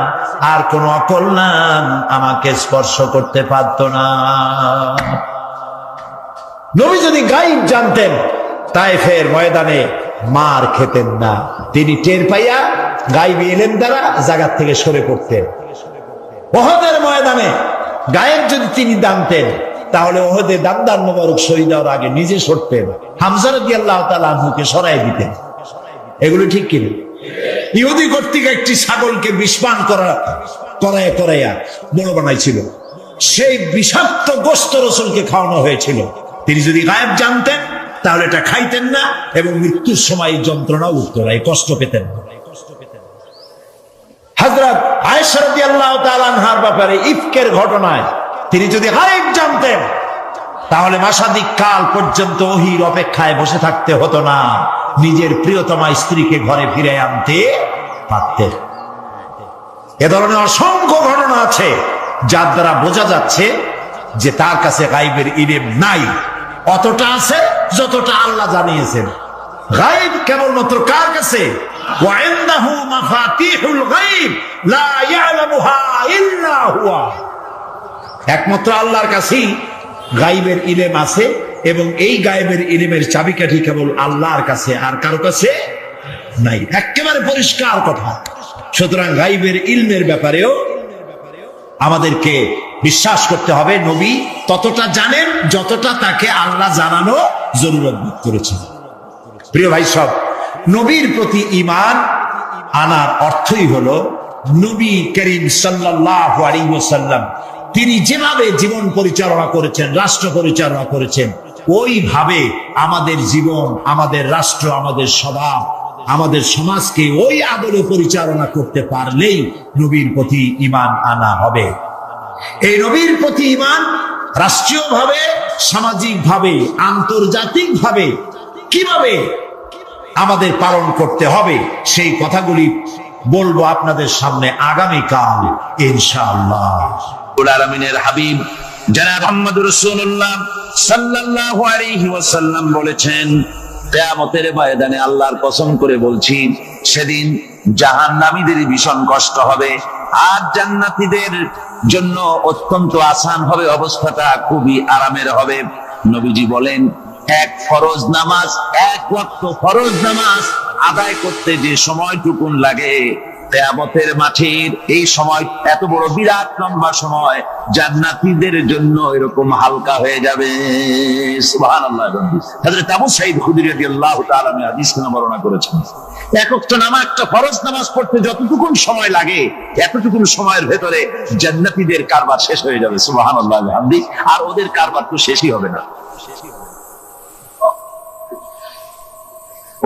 আর কোন অকল্যাণ আমাকে স্পর্শ করতে পারত না। নবী যদি গায়ব জানতেন তায়েফের ময়দানে মার খেতেন না, তিনি টের পাইয়া গায়বী ইলম দ্বারা জায়গা থেকে সরে পড়তেন। উহুদের ময়দানে গায়েব যদি তিনি জানতেন তাহলে ওহদে দামদার মোবারক শহীদ হওয়ার আগে নিজে সরতেন, হামজা রাদিয়াল্লাহু তাআলা আনহুকে সরাই দিতেন। এগুলো ঠিক কিনা? ইহুদি কর্তৃক একটি ছাগলকে বিষপান করাইয়া বড় বানাইছিল, সেই বিষাক্ত গোশত রাসূলকে খাওয়ানো হয়েছিল। তিনি যদি গায়েব জানতেন তাহলে এটা খাইতেন না, এবং মৃত্যুর সময় যন্ত্রণা উঠত না, কষ্ট পেতেন না। হযরত আয়েশা রাদিয়াল্লাহু তাআলা আনহার ব্যাপারে ইফকের ঘটনায় তিনি যদি গায়েব জানতেন তাহলে মাসাদিক কাল পর্যন্ত ওহীর অপেক্ষায় বসে থাকতে হতো না, নিজের প্রিয়তমা স্ত্রীকে ঘরে ফিরে আনতে পারতেন। এ ধরনের অসংখ্য ঘটনা আছে যার দ্বারা বোঝা যাচ্ছে যে তার কাছে গায়বের ইলম নাই। অতটা আছে যতটা আল্লাহ জানিয়েছেন। গায়ব কেবলমাত্র কার কাছে? ওয়া ইনদাহু মাফাতিহুল গায়ব লা ইয়ালামুহা ইল্লা হুয়া। একমাত্র আল্লাহর কাছেই গায়বের ইলম আছে, এবং এই গায়বের ইলমের চাবিকাঠি কেবল আল্লাহর কাছে, আর কারো কাছে নাই। একেবারে পরিষ্কার কথা। সুতরাং গায়বের ইলমের ব্যাপারেও আমাদেরকে বিশ্বাস করতে হবে নবী ততটা জানেন যতটা তাকে আল্লাহ জানানো জরুরত বোধ করেছেন। প্রিয় ভাই সব, নবীর প্রতি ঈমান আনার অর্থই হলো নবী করিম সাল্লাল্লাহু আলাইহি ওয়াসাল্লাম তিনি যেভাবে জীবন পরিচালনা করেছেন, রাষ্ট্র পরিচালনা করেছেন, ওইভাবে আমাদের জীবন, আমাদের রাষ্ট্র, আমাদের স্বভাব, আমাদের সমাজকে ওই আদলে পরিচালনা করতে পারলেই নবীর প্রতি ঈমান আনা হবে। এই নবীর প্রতি ঈমান রাষ্ট্রীয়ভাবে, সামাজিকভাবে, আন্তর্জাতিকভাবে কিভাবে আমাদের পালন করতে হবে সেই কথাগুলি বলবো আপনাদের সামনে আগামীকাল ইনশাআল্লাহ। আলামিনের হাবিব জনাব মুহাম্মদুর রাসূলুল্লাহ সাল্লাল্লাহু আলাইহি ওয়াসাল্লাম বলেছেন, কিয়ামতের ময়দানে আল্লাহর কসম করে বলছি, সেদিন জাহান্নামীদের ভীষণ কষ্ট হবে, আর জান্নাতীদের জন্য অত্যন্ত আসান হবে, অবস্থাটা খুবই আরামের হবে। নবীজি বলেন, এক ফরজ নামাজ, এক ওয়াক্ত ফরজ নামাজ আদায় করতে যে সময়টুকুন লাগে কিয়ামতের মাঠের এই সময়, এত বড় বিরাট লম্বা সময় জান্নাতীদের জন্য এরকম হালকা হয়ে যাবে। সুবহানাল্লাহ। হযরত আবু সাঈদ খুদরী রাদিয়াল্লাহু তাআলা হাদিস বর্ণনা করেছেন, এক ওয়াক্ত নামাজ, একটা ফরজ নামাজ পড়তে যতটুকু সময় লাগে এতটুকু সময়ের ভেতরে জান্নাতীদের কারবার শেষ হয়ে যাবে। সুবহানাল্লাহ বিহামদি। আর ওদের কারবার তো শেষই হবে না।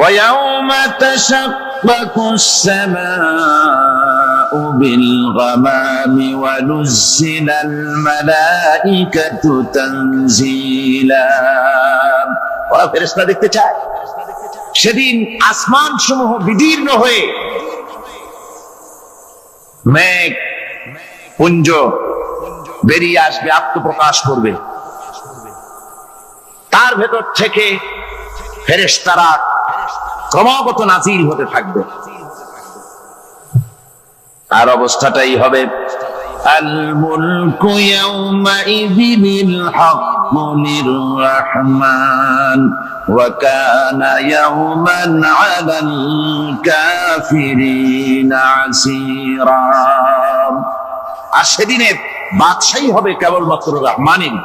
ويوم تشقق السماء بالغمام ونزل الملائكة تنزيلا। ওরা ফেরেশতা দেখতে চায়। সেদিন আসমান সমূহ বিদীর্ণ হয়ে মেঘ পুঞ্জ বেরিয়ে আসবে, আত্মপ্রকাশ করবে। তার ভেতর থেকে ফেরেশতারা ক্রমাগত নাজিল হতে থাকবে। আর অবস্থাটাই হবে আল মুলকু ইয়াওমাইযিল হাক্কু লির-রাহমান ওয়া কানা ইয়াওমান আলাল কাফিরিনা আসীরা। আর সেদিনে বাদশাহী হবে কেবলমাত্র রহমানের।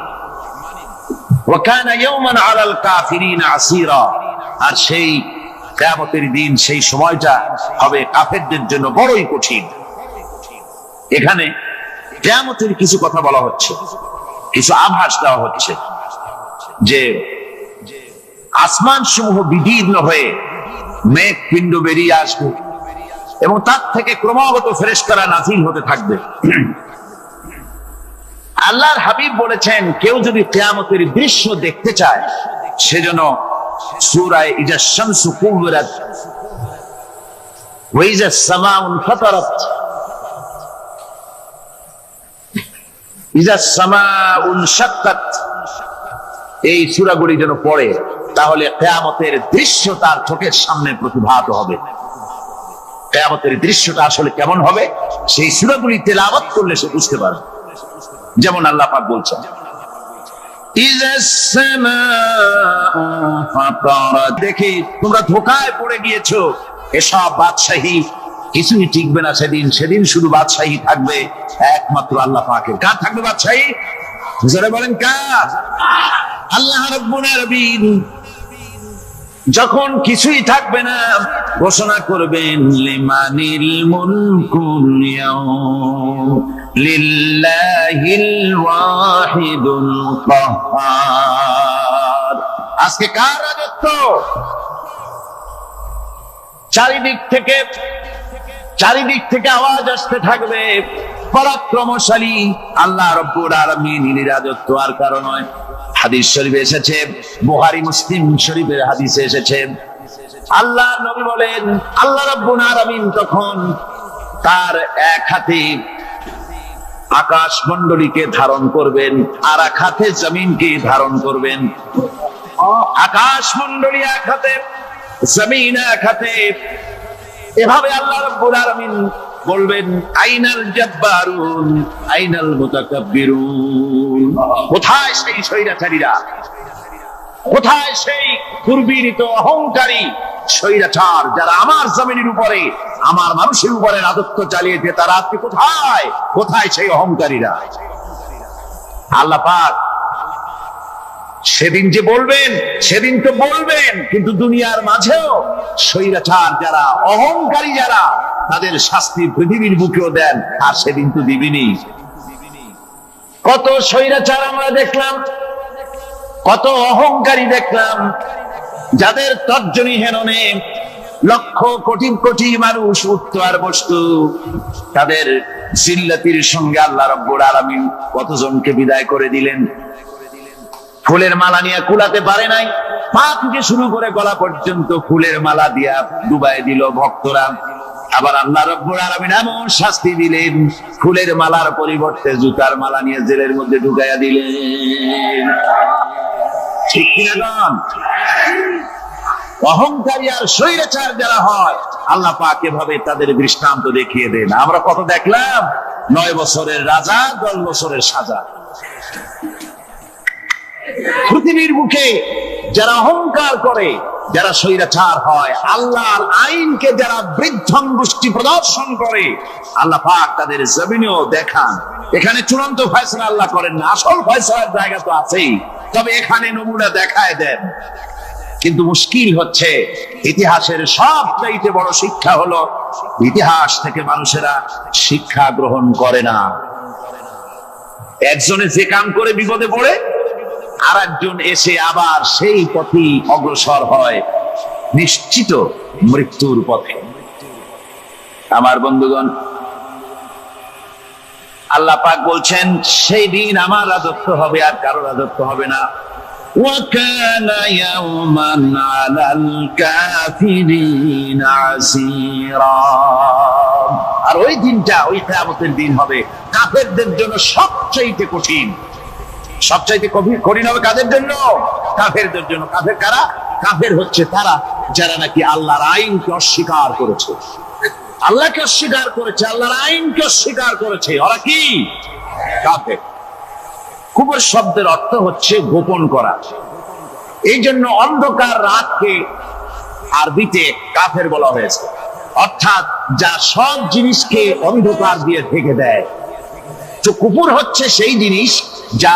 ওয়া কানা ইয়াওমান আলাল কাফিরিনা আসীরা। আর সেই কিয়ামতের দিন, সেই সময়টা হবে কাফেরদের জন্য বড়ই কঠিন। এখানে কিয়ামতের কিছু কথা বলা হচ্ছে, কিছু আভাস দেওয়া হচ্ছে যে আসমান সমূহ বিদীর্ণ হয়ে মেঘ পিণ্ড বেরিয়ে আসবে এবং তার থেকে ক্রমাগত ফেরেশতারা নাজিল হতে থাকবে। আল্লাহর হাবিব বলেছেন, কেউ যদি কিয়ামতের দৃশ্য দেখতে চায় সেজন্য সূরা ইজা শামসু কুবিরাত ওয়া ইজা সামাউ ফাতারাত, ইজা সামাউ শাক্কাত, এই সূরাগুলি যেন পড়ে, তাহলে কিয়ামতের দৃশ্য তার চোখের সামনে প্রতিভাত হবে। কিয়ামতের দৃশ্যটা আসলে কেমন হবে সেই সূরাগুলি তেলাওয়াত করলে সে বুঝতে পারবে। যেমন আল্লাহ পাক বলছেন, দেখি তোমরা ধোঁকায় পড়ে গিয়েছো, এসব বাদশাহী কিছুই টিকবে না সেদিন। সেদিন শুধু বাদশাহী থাকবে একমাত্র আল্লাহ পাকের। কার থাকবে বাদশাহী? জোরে বলেন কার? আল্লাহ রাব্বুল আলামিন যখন কিছুই থাকবে না ঘোষণা করবেন, লিমানিল মুলকুল ইয়াউম লিল্লাহিল ওয়াহিদুল কাহ্হার। আজকে কার রাজত্ব? চারিদিক থেকে আওয়াজ আসতে থাকবে, পরাক্রমশালী আল্লাহ রাব্বুল আলামিনের রাজত্ব। আর কারণ নয়, হাদিস শরীফে এসেছে, বুখারী মুসলিম শরীফের হাদিসে এসেছে, আল্লাহ নবী বলেন, আল্লাহ রাব্বুল আলামিন তখন তার এক হাতে আকাশ মণ্ডলীকে ধারণ করবেন, আর এক হাতে জমিনকে ধারণ করবেন। আকাশ মণ্ডলী এক হাতে, জমিন এক হাতে। এভাবে আল্লাহ রাব্বুল আলামিন বলবেন, আইনাল জাব্বারুন আইনাল মুতাকাব্বিরুন। কোথায় সেই স্বৈরাচারীরা? কোথায় সেই দুর্বিনীত অহংকারী স্বৈরাচার যারা আমার জমিনের উপরে, আমার মানুষের উপরে রাজত্ব চালিয়েছে? তারা আজকে কোথায়? কোথায় সেই অহংকারীরা? আল্লাহ পাক সেদিন যে বলবেন, সেদিন তো বলবেন, কিন্তু দুনিয়ার মাঝেও স্বৈরাচার যারা, অহংকারী যারা, তাদের শাস্তি পৃথিবীর বুকেও দেন। আর সেদিন তো দিবেনই। কত স্বৈরাচার আমরা দেখলাম, কত অহংকারী দেখলাম, যাদের তর্জনী হেননে লক্ষ কোটি কোটি মানুষ উঠতো আর বসতো। তাদের জিল্লাতির সঙ্গে আল্লাহ রাব্বুল আলামিন কতজনকে বিদায় করে দিলেন। ফুলের মালা নিয়ে কুলাতে পারে নাই, পা থেকে শুরু করে গলা পর্যন্ত ফুলের মালা দিয়া ডুবাই দিল ভক্তরা। আবার আল্লাহ রাব্বুল আলামিন এমন শাস্তি দিলেন, ফুলের মালার পরিবর্তে জুতার মালা নিয়ে জেলের মধ্যে ঢুকাইয়া দিলেন। ঠিক কিনা? অহংকারী আর স্বৈরাচার যারা হয়, আল্লাহ পাক এভাবে তাদের দৃষ্টান্ত দেখিয়ে দেন। আমরা কত দেখলাম, 9 বছরের রাজা, 10 বছরের সাজা। পৃথিবীর মুখে যারা অহংকার করে, যারা স্বৈরাচার হয়, আল্লাহর আইনকে যারা বৃদ্ধঙ্গুষ্টি প্রদর্শন করে, আল্লাহ পাক তাদের জমিনেও দেখান। এখানে চূড়ান্ত ফয়সালা আল্লাহ করেন না, আসল ফয়সালার জায়গা তো আছেই, তবে এখানে নমুনা দেখায় দেন। কিন্তু মুশকিল হচ্ছে, ইতিহাসের সবচাইতে বড় শিক্ষা হলো ইতিহাস থেকে মানুষেরা শিক্ষা গ্রহণ করে না। একজনে যে কাম করে বিপদে পড়ে, আর একজন এসে আবার সেই পথে অগ্রসর হয়, নিশ্চিত মৃত্যুর পথে। আমার বন্ধুগণ, আল্লাহ পাক বলছেন সেই দিন আমার রাজত্ব হবে, আর কারো রাজত্ব হবে না। وكان يوما على الكافرين عسيرا। আর ওই দিনটা, ওই কিয়ামতের দিন হবে কাফেরদের জন্য সবচাইতে কঠিন। সবচাইতে কঠিন হবে কাদের জন্য? কাফেরদের জন্য। কাফের কারা? কাফের হচ্ছে তারা যারা নাকি আল্লাহর আইনকে অস্বীকার করেছে, আল্লাহকে অস্বীকার করেছে, আল্লাহর আইনকে অস্বীকার করেছে। ওরা কি? কাফের। কুফর শব্দের অর্থ হচ্ছে গোপন করা। এই জন্য অন্ধকার রাতকে আরবিতে কাফের বলা হয়েছে, অর্থাৎ যা সব জিনিসকে অন্ধকার দিয়ে ঢেকে দেয়। তো কুফর হচ্ছে সেই জিনিস যা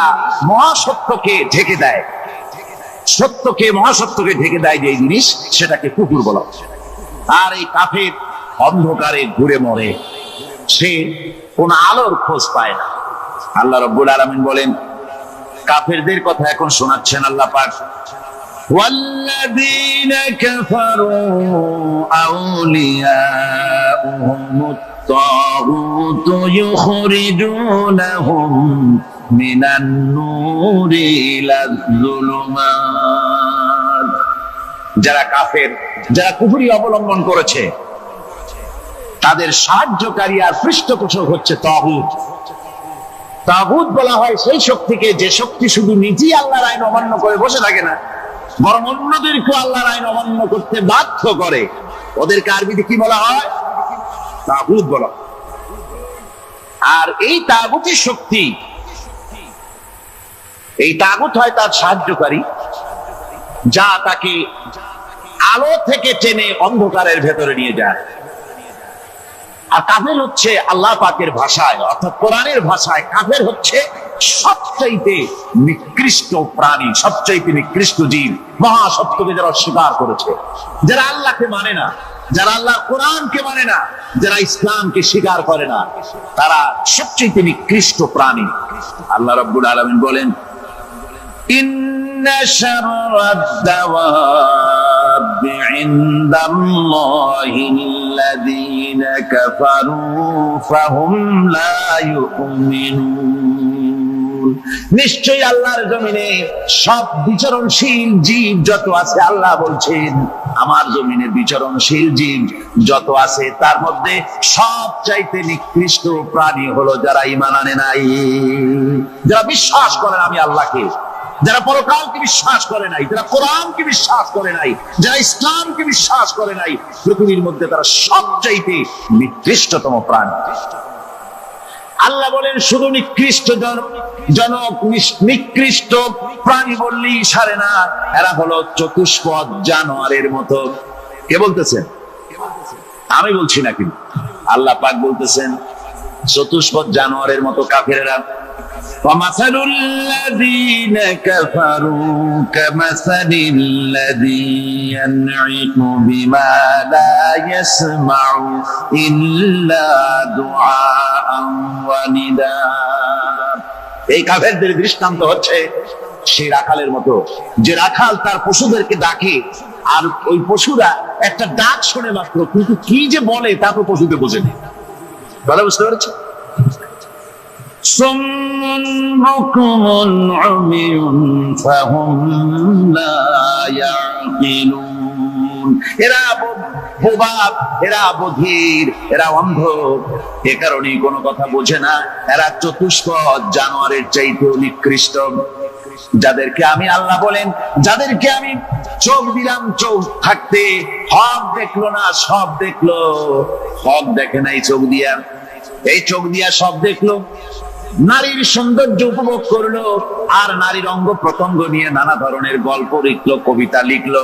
মহাসত্যকে ঢেকে দেয়, সত্যকে, মহাসত্যকে ঢেকে দেয় যে জিনিস, সেটাকে কুফর বলা হয়। আর এই কাফের অন্ধকারে ঘুরে মরে, সে কোন আলোর খোঁজ পায় না। আল্লাহ রাব্বুল আলামিন বলেন, কাফেরদের কথা এখন শোনাচ্ছেন আল্লাহ পাক, والذين كفروا أولياؤهم الطاغوت يخرجونهم من النور إلى الظلمات। যারা কাফের, যারা কুফরি অবলম্বন করেছে, তাদের সাহায্যকারী আর পৃষ্ঠপোষক হচ্ছে তাগুত। তাগুত বলা হয় সেই শক্তিকে যে শক্তি শুধু নিজেই আল্লাহর আইন অমান্য করে বসে থাকে না, বরং অন্যদেরকে আল্লাহর আইন অমান্য করতে বাধ্য করে। ওদেরকে আরবিতে কি বলা হয়? তাগুত বলা হয়। আর এই তাগুতের শক্তি, এই তাগুত হয় তার সাহায্যকারী, যা তাকে আলো থেকে টেনে অন্ধকারের ভেতরে নিয়ে যায়। আর কাফের হচ্ছে আল্লাহ পাকের ভাষায়, অর্থাৎ কোরআনের ভাষায়, কাফের হচ্ছে সবচাইতে নিকৃষ্ট প্রাণী, সবচাইতে নিকৃষ্ট জীব। মহাসত্যকে যারা অস্বীকার করেছে, যারা আল্লাহকে মানে না, যারা আল্লাহ কোরআনকে মানে না, যারা ইসলামকে স্বীকার করে না, তারা সবচাইতে নিকৃষ্ট প্রাণী। আল্লাহ রাব্বুল আলামিন বলেন, ইন্না শাররাদ দাওয়াবি ইনদাল্লাহিল্লাযীনা কাফারু ফাহুম লা ইউমিনুন। নিশ্চয়ই আল্লাহর জমিনে সব বিচরণশীল জীব যত আছে, আল্লাহ বলছেন আমার জমিনে বিচরণশীল জীব যত আছে, তার মধ্যে সবচাইতে নিকৃষ্ট প্রাণী হলো যারা ঈমান আনে নাই, যারা বিশ্বাস করে না আমি আল্লাহকে, যারা পরকালকে বিশ্বাস করে নাই, যারা কোরআনকে বিশ্বাস করে নাই, যারা ইসলামকে বিশ্বাস করে নাই, পৃথিবীর মধ্যে তারা সবচাইতে নিকৃষ্টতম প্রাণী। আল্লাহ বলেন শুধু নিকৃষ্ট জনক, নিকৃষ্ট প্রাণী বললেই সারে না, এরা হলো চতুষ্পদ জানোয়ারের মতো। কে বলতেছেন? আমি বলছি না, কিন্তু আল্লাহ পাক বলতেছেন চতুষ্পদ জানোয়ারের মতো কাফেরেরা। ومثل الذين كفروا كمثل الذي ينعق بما لا يسمع إلا دعاء ونداء। এই কাফেরদের দৃষ্টান্ত হচ্ছে সেই রাখালের মতো, যে রাখাল তার পশুদেরকে ডাকে, আর ওই পশুরা একটা ডাক শুনে মাত্র, কিন্তু কি যে বলে তা তো পশুতে বোঝে না। কথা বুঝতে পেরেছে? صم بكم عمي فهم لا يعقلون। এরা বোবা, এরা বধির, এরা অন্ধ, এ কারণে কোনো কথা বোঝে না। এরা চতুষ্পদ জানোয়ারের চাইতেও নিকৃষ্ট। যাদেরকে আমি আল্লাহ বলেন, যাদেরকে আমি চোখ দিলাম, চোখ থাকতে হক দেখলো না, সব দেখলো। হক দেখে নাই চোখ দিয়া, এই চোখ দিয়া সব দেখলো। নারীর সৌন্দর্য উপভোগ করলো, আর নারীর অঙ্গ প্রত্যঙ্গ নিয়ে নানা ধরনের গল্প লিখলো, কবিতা লিখলো।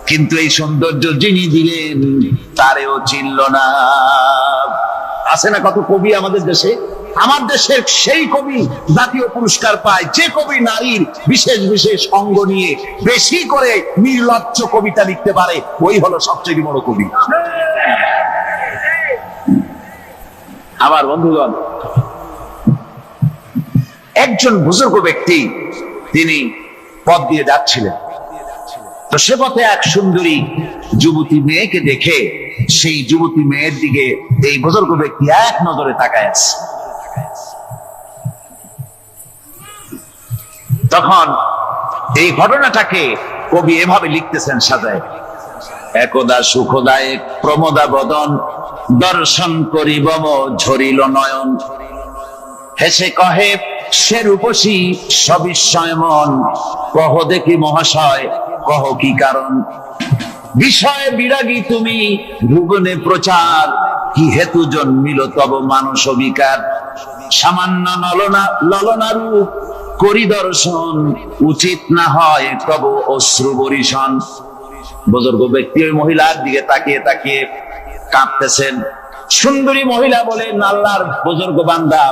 কিন্তু এই সৌন্দর্য যিনি দিলেন তারেও চিনল না। আছে না কত কবি আমাদের দেশে? আমার দেশের সেই কবি জাতীয় পুরস্কার পায় যে কবি নারীর বিশেষ বিশেষ অঙ্গ নিয়ে বেশি করে নির্লজ্জ কবিতা লিখতে পারে, ওই হলো সবচেয়ে বড় কবি। আমার বন্ধুগণ, একজন বুজুর্গ ব্যক্তি তিনি পথ দিয়ে যাচ্ছিলেন, তো সে পথে এক সুন্দরী যুবতী মেয়েকে দেখে সেই যুবতী মেয়ের দিকে এই বুজুর্গ ব্যক্তি এক নজরে তাকায় আছে। তখন এই ঘটনাটাকে কবি এভাবে লিখতেছেন সাজায়: একদা সুখদায়ক প্রমোদা বদন দর্শন করিব ঝরিল নয়ন, হেসে কহে সে রূপসী সবিস্ময় মন, কহ দেখি মহাশয় কহ কি কারণ, বিষয় বিরাগী তুমি ভুবনে প্রচার, কি হেতু জন্মিল তব মানস বিকার, সামান্য ললনা রূপ করি দর্শন, উচিত না হয় তব অশ্রু বরিশন। বুজুর্গ ব্যক্তি ওই মহিলার দিকে তাকিয়ে তাকিয়ে কাঁদতেছেন। সুন্দরী মহিলা বলেন, আল্লাহর বুজুর্গ বান্দা,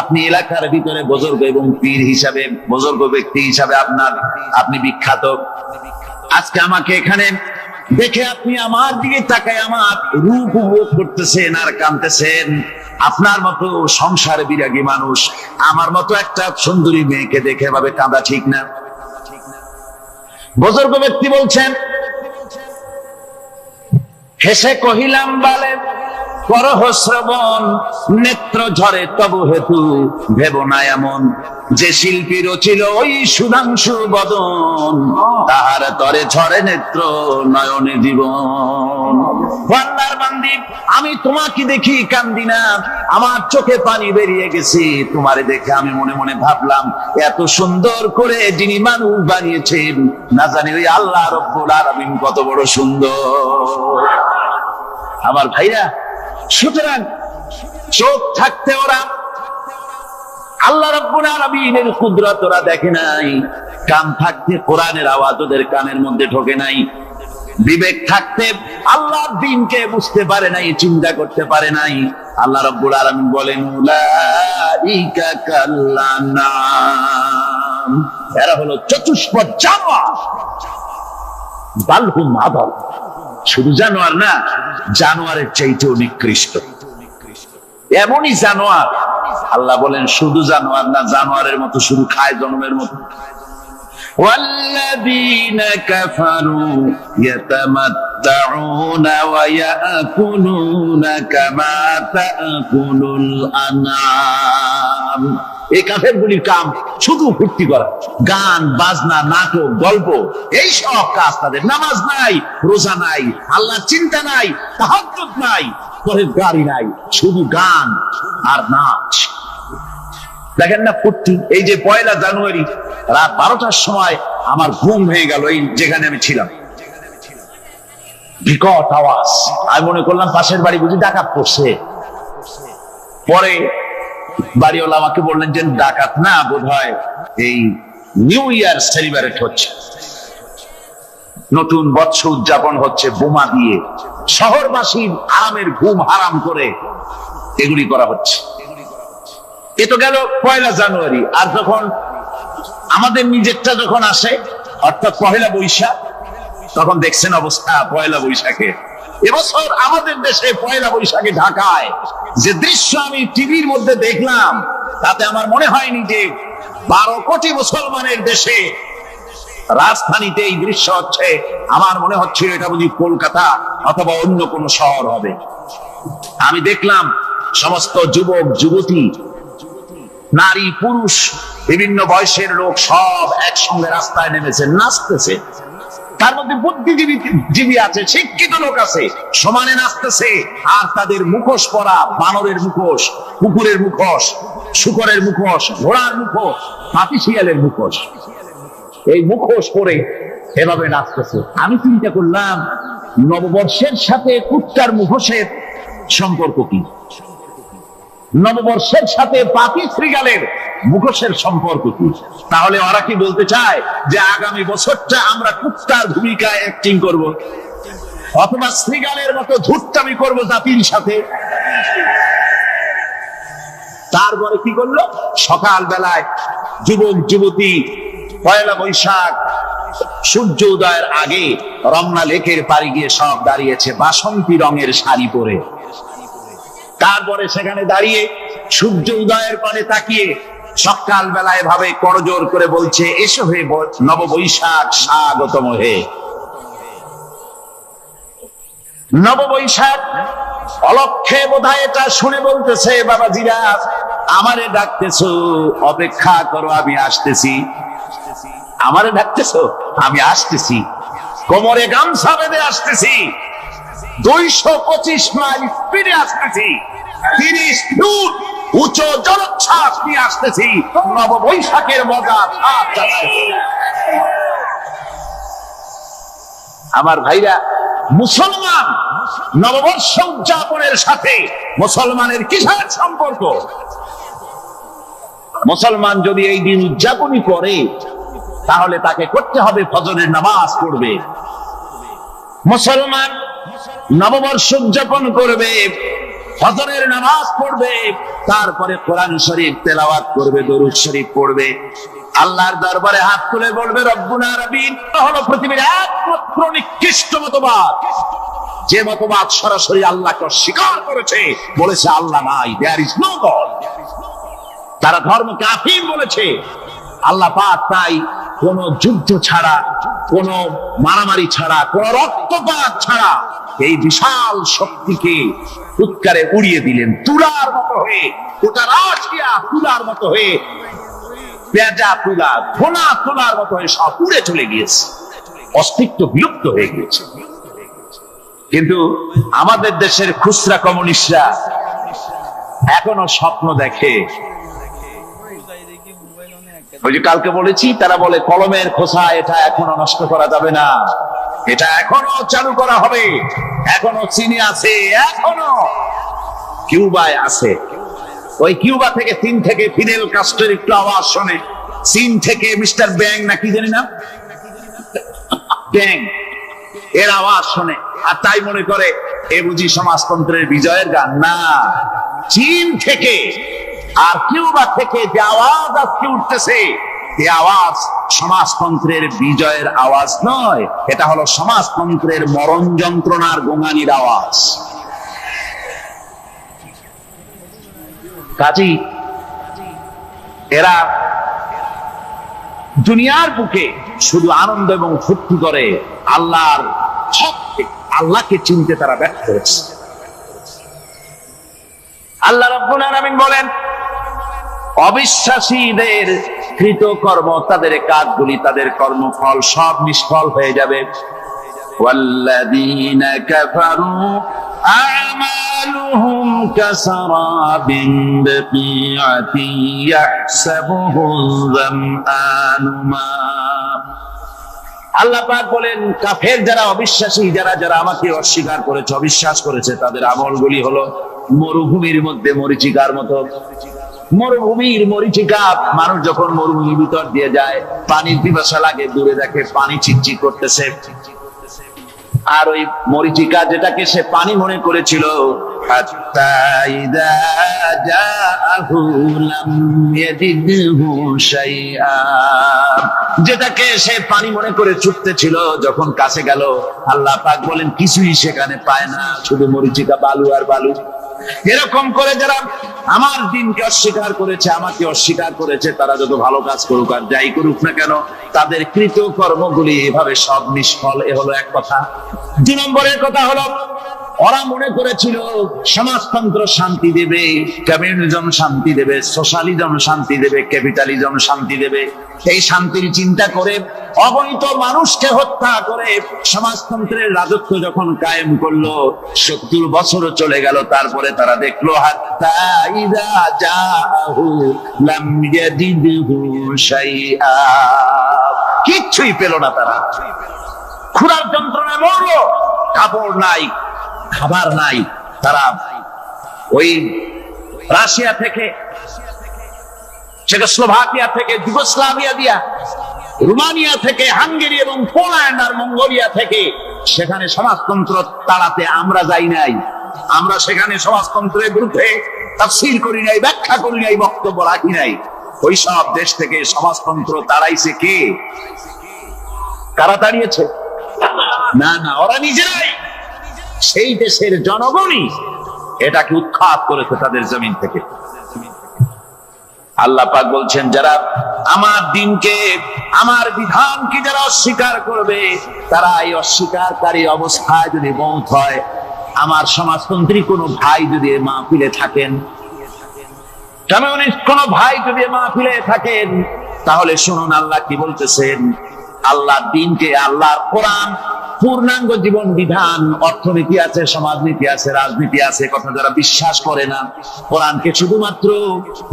আপনি এলাকার ভিতরে বুজুর্গ এবং পীর হিসাবে, বুজুর্গ ব্যক্তি হিসাবে আপনি বিখ্যাত। আজকে আমাকে এখানে দেখে আপনি আমার দিকে তাকায় আমার রূপ উপভোগ করতেছেন আর কাঁদতেছেন। আপনার মতো সংসার বিরাগী মানুষ আমার মতো একটা সুন্দরী মেয়েকে দেখে ভাবে কাঁদা ঠিক না। বুজুর্গ ব্যক্তি বলছেন, হেসে কহিলাম বলে করহ শ্রবণ, নেত্র ঝরে তবু হেতু ভেব না এমন, যে শিল্পী রচিল ওই সুধাংশু বদন, তাহার তরে ঝরে নেত্র নয়নে জীবন। আল্লাহর বান্দি, আমি তোমাকে দেখি কান্দি না, আমার চোখে পানি বেরিয়ে গেছে। তোমারে দেখে আমি মনে মনে ভাবলাম, এত সুন্দর করে যিনি মানুষ বানিয়েছেন, না জানি ওই আল্লাহ রব্বুল আলামিন কত বড় সুন্দর। আমার ভাইরা, সুতরাং চোখ থাকতে ওরা আল্লাহ রাব্বুল আলামিনের কুদরত ওরা দেখে নাই, কান থাকতে কোরআনের আওয়াজ ওদের কানের মধ্যে ঢোকে নাই, বিবেক থাকতে আল্লাহর দ্বীনকে বুঝতে পারে নাই, চিন্তা করতে পারে নাই। আল্লাহ রাব্বুল আলামিন বলেন, উলাইকা কাল্লানাম, এরা হলো চতুষ্পদ জানোয়ার, বালহুম আদাল। শুধু জানোয়ার না, জানোয়ারের চাইতেও নিকৃষ্ট এমনই জানোয়ার। আল্লাহ বলেন শুধু জানোয়ার না, জানোয়ারের মতো শুধু খায় জন্মের মতো। ওয়াল্লাযীনা কাফারু ইয়াতামাত্তাউনা ওয়া ইয়াকুলুনা কামা তাকুলুল আনআম। এই কাফেরগুলির কাম শুধু ফুর্তি করা, গান বাজনা, নাটক, গল্প, এই সব কাজ তাদের। নামাজ নাই, রোজা নাই, আল্লাহ চিন্তা নাই, তাহাজ্জুদ নাই, পরেশগারি নাই, শুধু গান আর নাচ। দেখেন না ফুর্তি। এই যে 1 জানুয়ারি রাত 12টার সময় আমার ঘুম ভেঙে গেল, এই যেখানে আমি ছিলাম, বিকট আওয়াজ। আমি মনে করলাম পাশের বাড়ি বুঝি ডাকাত পড়ছে। পরে বাড়িওয়ালা আমাকে বললেন যে ডাকাত না, বোধহয় এই নিউ ইয়ার সেলিব্রেট হচ্ছে, নতুন বৎসর উদযাপন হচ্ছে বোমা দিয়ে, শহরবাসীর আরামের ঘুম হারাম করে এগুলি করা হচ্ছে। এ তো গেল 1 জানুয়ারি। আর যখন আমাদের নিজেরটা যখন আসে, অর্থাৎ 1 বৈশাখ, তখন দেখছেন অবস্থা 1 বৈশাখে। এবছর আমাদের দেশে 1 বৈশাখে ঢাকায় যে দৃশ্য আমি টিভির মধ্যে দেখলাম, তাতে আমার মনে হয়নি যে 12 কোটি মুসলমানের দেশে রাজধানীতে এই দৃশ্য হচ্ছে। আমার মনে হচ্ছিল এটা বুঝি কলকাতা অথবা অন্য কোনো শহর হবে। আমি দেখলাম সমস্ত যুবক যুবতী, নারী পুরুষ, বিভিন্ন বয়সের লোক সব একসঙ্গে রাস্তায় নেমেছে, নাচতেছে। তার মধ্যে বুদ্ধিজীবী আছে, শিক্ষিত লোক আছে, সমানে নাচতেছে। আর তাদের মুখোশ পরা, বানরের মুখোশ, কুকুরের মুখোশ, শুকরের মুখোশ, ঘোড়ার মুখোশ, হাতি শিয়ালের মুখোশ, এই মুখোশ পরে এভাবে নাচতেছে। আমি চিন্তা করলাম, নববর্ষের সাথে কুত্তার মুখোশের সম্পর্ক কি? নববর্ষের সাথে পাপী শ্রীগালের মুখোশের সম্পর্ক কি? তাহলে ওরা কি বলতে চায় যে আগামী বছরটা আমরা কুত্তার ভূমিকায় অ্যাক্টিং করব, অথবা শ্রীগালের মতো ধূর্তামি করব জাতির সাথে? তারপরে কি করলো? সকাল বেলায় যুবক যুবতী পয়লা বৈশাখ সূর্য উদয়ের আগে রমনা লেকের পাড়ে গিয়ে সব দাঁড়িয়েছে বাসন্তী রঙের শাড়ি পরে। তারপরে সেখানে দাঁড়িয়ে সূর্য উদয়ের পানে তাকিয়ে সকাল বেলায় ভাবে করজোর করে বলছে, এসো হে নববৈশাখ স্বাগতম হে। নববৈশাখ অলক্ষে বোধহয় এটা শুনে বলতেছে, বাবাজিরা আমারে ডাকতেছো, অপেক্ষা করো আমি আসতেছি। আমারে ডাকতেছো, আমি আসতেছি, কোমরে গামছা বেঁধে আসতেছি, 225 মাইল স্পিডে আসতেছি, 30 ফুট উঁচু জলোচ্ছ্বাস নিয়ে আসতেছি, নববৈশাখের মজা। আমার ভাইরা, মুসলমান নববর্ষ উদযাপনের সাথে মুসলমানের কিসের সম্পর্ক? মুসলমান যদি এই দিন উদযাপনই করে তাহলে তাকে করতে হবে ফজরের নামাজ পড়বে। মুসলমান নববর্ষ উদযাপন করবে, ফজরের নামাজ পড়বে, তারপরে কোরআন শরীফ তেলাওয়াত করবে, দরুদ শরীফ পড়বে, আল্লাহর দরবারে হাত তুলে বলবে রব্বুনা রাব্বিন। হলো পৃথিবীর একমাত্র নিকৃষ্ট মতবাদ, যে মতবাদ সরাসরি আল্লাহকে অস্বীকার করেছে, বলেছে আল্লাহ নাই, দেয়ার ইজ নো গড। তারা ধর্মকে আফিম বলেছে। আল্লাহ পাক তাই কোন যুদ্ধ ছাড়া, কোন মারামারি ছাড়া, কোন রক্তপাত ছাড়া এই বিশাল শক্তিকে উৎকারে উড়িয়ে দিলেন, তুলার মতো হয়ে, গোটা রাশিয়া তুলার মতো হয়ে, পেঁজা তুলা, ঘোনা তুলার মতো হয়ে সব উড়ে চলে গিয়েছে, অস্তিত্ব বিলুপ্ত হয়ে গিয়েছে। কিন্তু আমাদের দেশের খুচরা কমিউনিস্টরা এখনো স্বপ্ন দেখে। ওই যে কালকে বলেছি, তারা বলে কলমের খোসা এটা এখনো নষ্ট করা যাবে না, এটা এখনো চালু করা হবে, এখনো চীনে আছে, এখনো কিউবায় আছে। ওই কিউবা থেকে চীন থেকে ফিদেল কাস্ট্রোর একটু আওয়াজ শোনে, চীন থেকে মিস্টার ব্যাং না কি জানি না, ব্যাং এর আওয়াজ শোনে, আর তাই মনে করে এ বুঝি সমাজতন্ত্রের বিজয়ের গান। না, চীন থেকে আর কিউবা থেকে যে আওয়াজ আজকে উঠতেছে, এই আওয়াজ সমাজতন্ত্রের বিজয়ের আওয়াজ নয়, এটা হলো সমাজতন্ত্রের মরণ যন্ত্রণার গোঙানির আওয়াজ। কাজী এরা দুনিয়ার বুকে শুধু আনন্দ এবং ফুর্তি করে, আল্লাহকে চিনতে তারা ব্যর্থ হয়েছে। আল্লাহ রাব্বুল আলামিন বলেন, অবিশ্বাসীদের কৃতকর্ম, তাদের কাজগুলি, তাদের কর্মফল সব নিষ্ফল হয়ে যাবে। ওয়াল্লাযীনা কাফারু আ'মালুহুম কাসারাবিন বিকিআতিন ইয়াহসাবুহুল যামআনু মা। আল্লাহ পাক বলেন, কাফের যারা, অবিশ্বাসী যারা, যারা আমাকে অস্বীকার করেছে, অবিশ্বাস করেছে, তাদের আমলগুলি হলো মরুভূমির মধ্যে মরীচিকার মতো। মরুভূমির মরীচিকা, মানুষ যখন মরুভূমির ভিতর দিয়ে যায়, পানির পিপাসা লাগে, দূরে দেখে পানি চিকচিক করতেছে, আর ওই মরীচিকা যেটাকে সে পানি মনে করেছিল, হাত্তা ইযা জাআহু লাম ইয়াজিদহু শাইআ, যেটাকে সে পানি মনে করে ছুটতেছিল, যখন কাছে গেল আল্লাহ পাক বলেন কিছুই সেখানে পায় না, শুধু মরীচিকা, বালু আর বালু। এরকম করে যারা আমার দিনকে অস্বীকার করেছে, আমাকে অস্বীকার করেছে, তারা যত ভালো কাজ করুক আর যাই করুক না কেন, তাদের কৃত কর্মগুলি এভাবে সব নিষ্ফল। এ হলো এক কথা। 2 নম্বরের কথা হলো, ওরা মনে করেছিল সমাজতন্ত্র শান্তি দেবে, কমিউনিজম শান্তি দেবে, সোশ্যালিজম শান্তি দেবে, ক্যাপিটালিজম শান্তি দেবে। এই শান্তির চিন্তা করে অগণিত মানুষকে হত্যা করে সমাজতন্ত্রের রাজত্ব যখন কায়েম করলো, 70 বছরও চলে গেল, তারপরে তারা দেখলো হাত্তা ইযা জাআহু লাম ইয়াজিদহু শাইআ, কিচ্ছুই পেল না। তারা ক্ষুধার যন্ত্রণায় মরলো, কাপড় নাই, খাবার নাই। তারা ওই রাশিয়া থেকে চেকোস্লোভাকিয়া থেকে যুগোস্লাভিয়া দিয়া, রোমানিয়া থেকে হাঙ্গেরি এবং পোল্যান্ড আর মঙ্গোলিয়া থেকে, সেখানে সমাজতন্ত্র তাড়াতে আমরা যাই নাই। আমরা সেখানে সমাজতন্ত্রের বিরুদ্ধে তাফসীর করি নাই, ব্যাখ্যা করি নাই, বক্তব্য রাখি নাই। ওই সব দেশ থেকে সমাজতন্ত্র তাড়াইছে কে? কারা তাড়িয়েছে? না না, ওরা নিজেরাই, সেই দেশের জনগণই এটাকে উৎখাত করেছে তাদের জমিন থেকে। আল্লাহ পাক বলছেন, যারা আমার দিনকে, আমার বিধানকে যারা অস্বীকার করবে, তারা এই অস্বীকারী অবস্থায় যদি মৌত হয়, আমার সমাজতন্ত্রী কোনো ভাই যদি মাহফিলে থাকেন, কমিউনিস্ট কোন ভাই যদি মাহফিলে থাকেন, তাহলে শুনুন আল্লাহ কি বলতেছেন। আল্লাহ দিনকে, আল্লাহর কোরআন পূর্ণাঙ্গ জীবন বিধান, অর্থনীতি আছে, সমাজনীতি আছে, রাজনীতি আছে, কথা যারা বিশ্বাস করে না, কোরআনকে শুধুমাত্র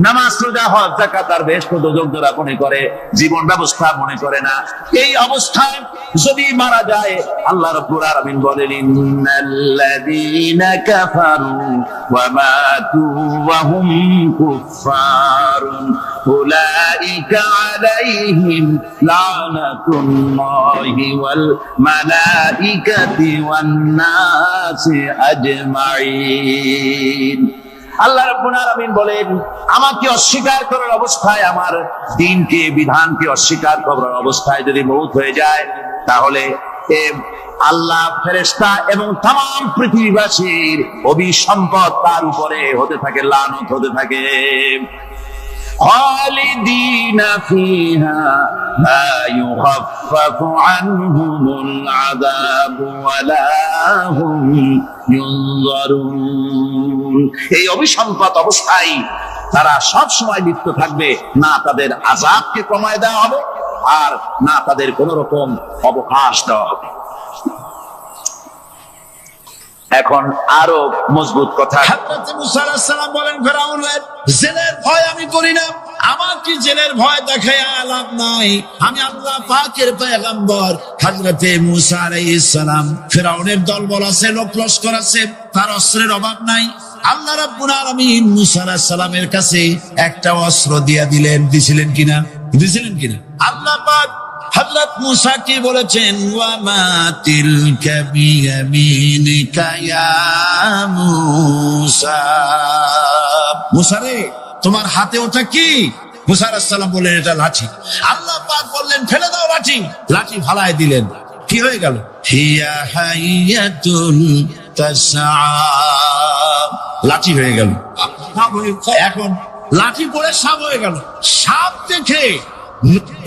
নামাজ, রোজা, হজ, যাকাত আর বেহেশত দোজখ যারা মনে করে, জীবন ব্যবস্থা মনে করে না, এই অবস্থায় যদি মারা যায়, আল্লাহ রাব্বুল আলামিন বলেন, ইন্নাল্লাযীনা কাফারু ওয়া মাতু ওয়া হুম কুফফারুন উলাইকা আলাইহিম লানাতুল্লাহি ওয়াল মালাইকাতি ওয়ান নাসি আজমাইন। আল্লাহ রাব্বুল আলামিন বলেন, আমাকে অস্বীকার করার অবস্থায়, আমার দ্বীনকে, বিধানকে অস্বীকার করার অবস্থায় যদি মওত হয়ে যায়, তাহলে আল্লাহ, ফেরেশতা এবং तमाम পৃথিবীবাসীর অভিসম্পদ তার উপরে হতে থাকে, লানত হতে থাকে। খালিদিনা ফিহা লা ইউখাফফাফু আনহুমুল আযাবু ওয়া লা হুম ইউনজারুন। এই অভিসম্পদ অবস্থায় তারা সব সময় লিপ্ত থাকবে, না তাদের আযাবকে কমায় দেওয়া হবে, আর না তাদের কোন রকম অবকাশ দেওয়া হবে। এখন আরো মজবুত কথা, হযরত মুসা আলাইহিস সালাম বলেন, ফেরাউনের জেলের ভয় আমি করি না, আমার কি জেলের ভয় দেখায় লাভ নাই, আমি আল্লাহ পাকের পয়গম্বর। হযরত মুসা আলাইহিস সালাম, ফেরাউনের দলবল আছে, লোক লস্কর আছে, তার অস্ত্রের অভাব নাই। আল্লাহ রাব্বুল আলামিন মুসা আলাইহিস সালামের কাছে একটা অস্ত্র দিয়া দিলেন, দিছিলেন কিনা? আল্লাহ পাক হযরত মুসা কি বলেছেন, ওয়া মা তিলকা বিয়ামিনিকা ইয়া মুসা। মুসা রে, তোমার হাতে ওটা কি? মুসা আলাইহিস সালাম বললেন, এটা লাঠি। আল্লাহ পাক বললেন, ফেলে দাও লাঠি। লাঠি ফালায় দিলেন, কি হয়ে গেল? হিয়া হাইয়াতুন তাসআ, লাঠি হয়ে গেল। এখন লাঠি পড়ে সাপ হয়ে গেল। সাপ দেখে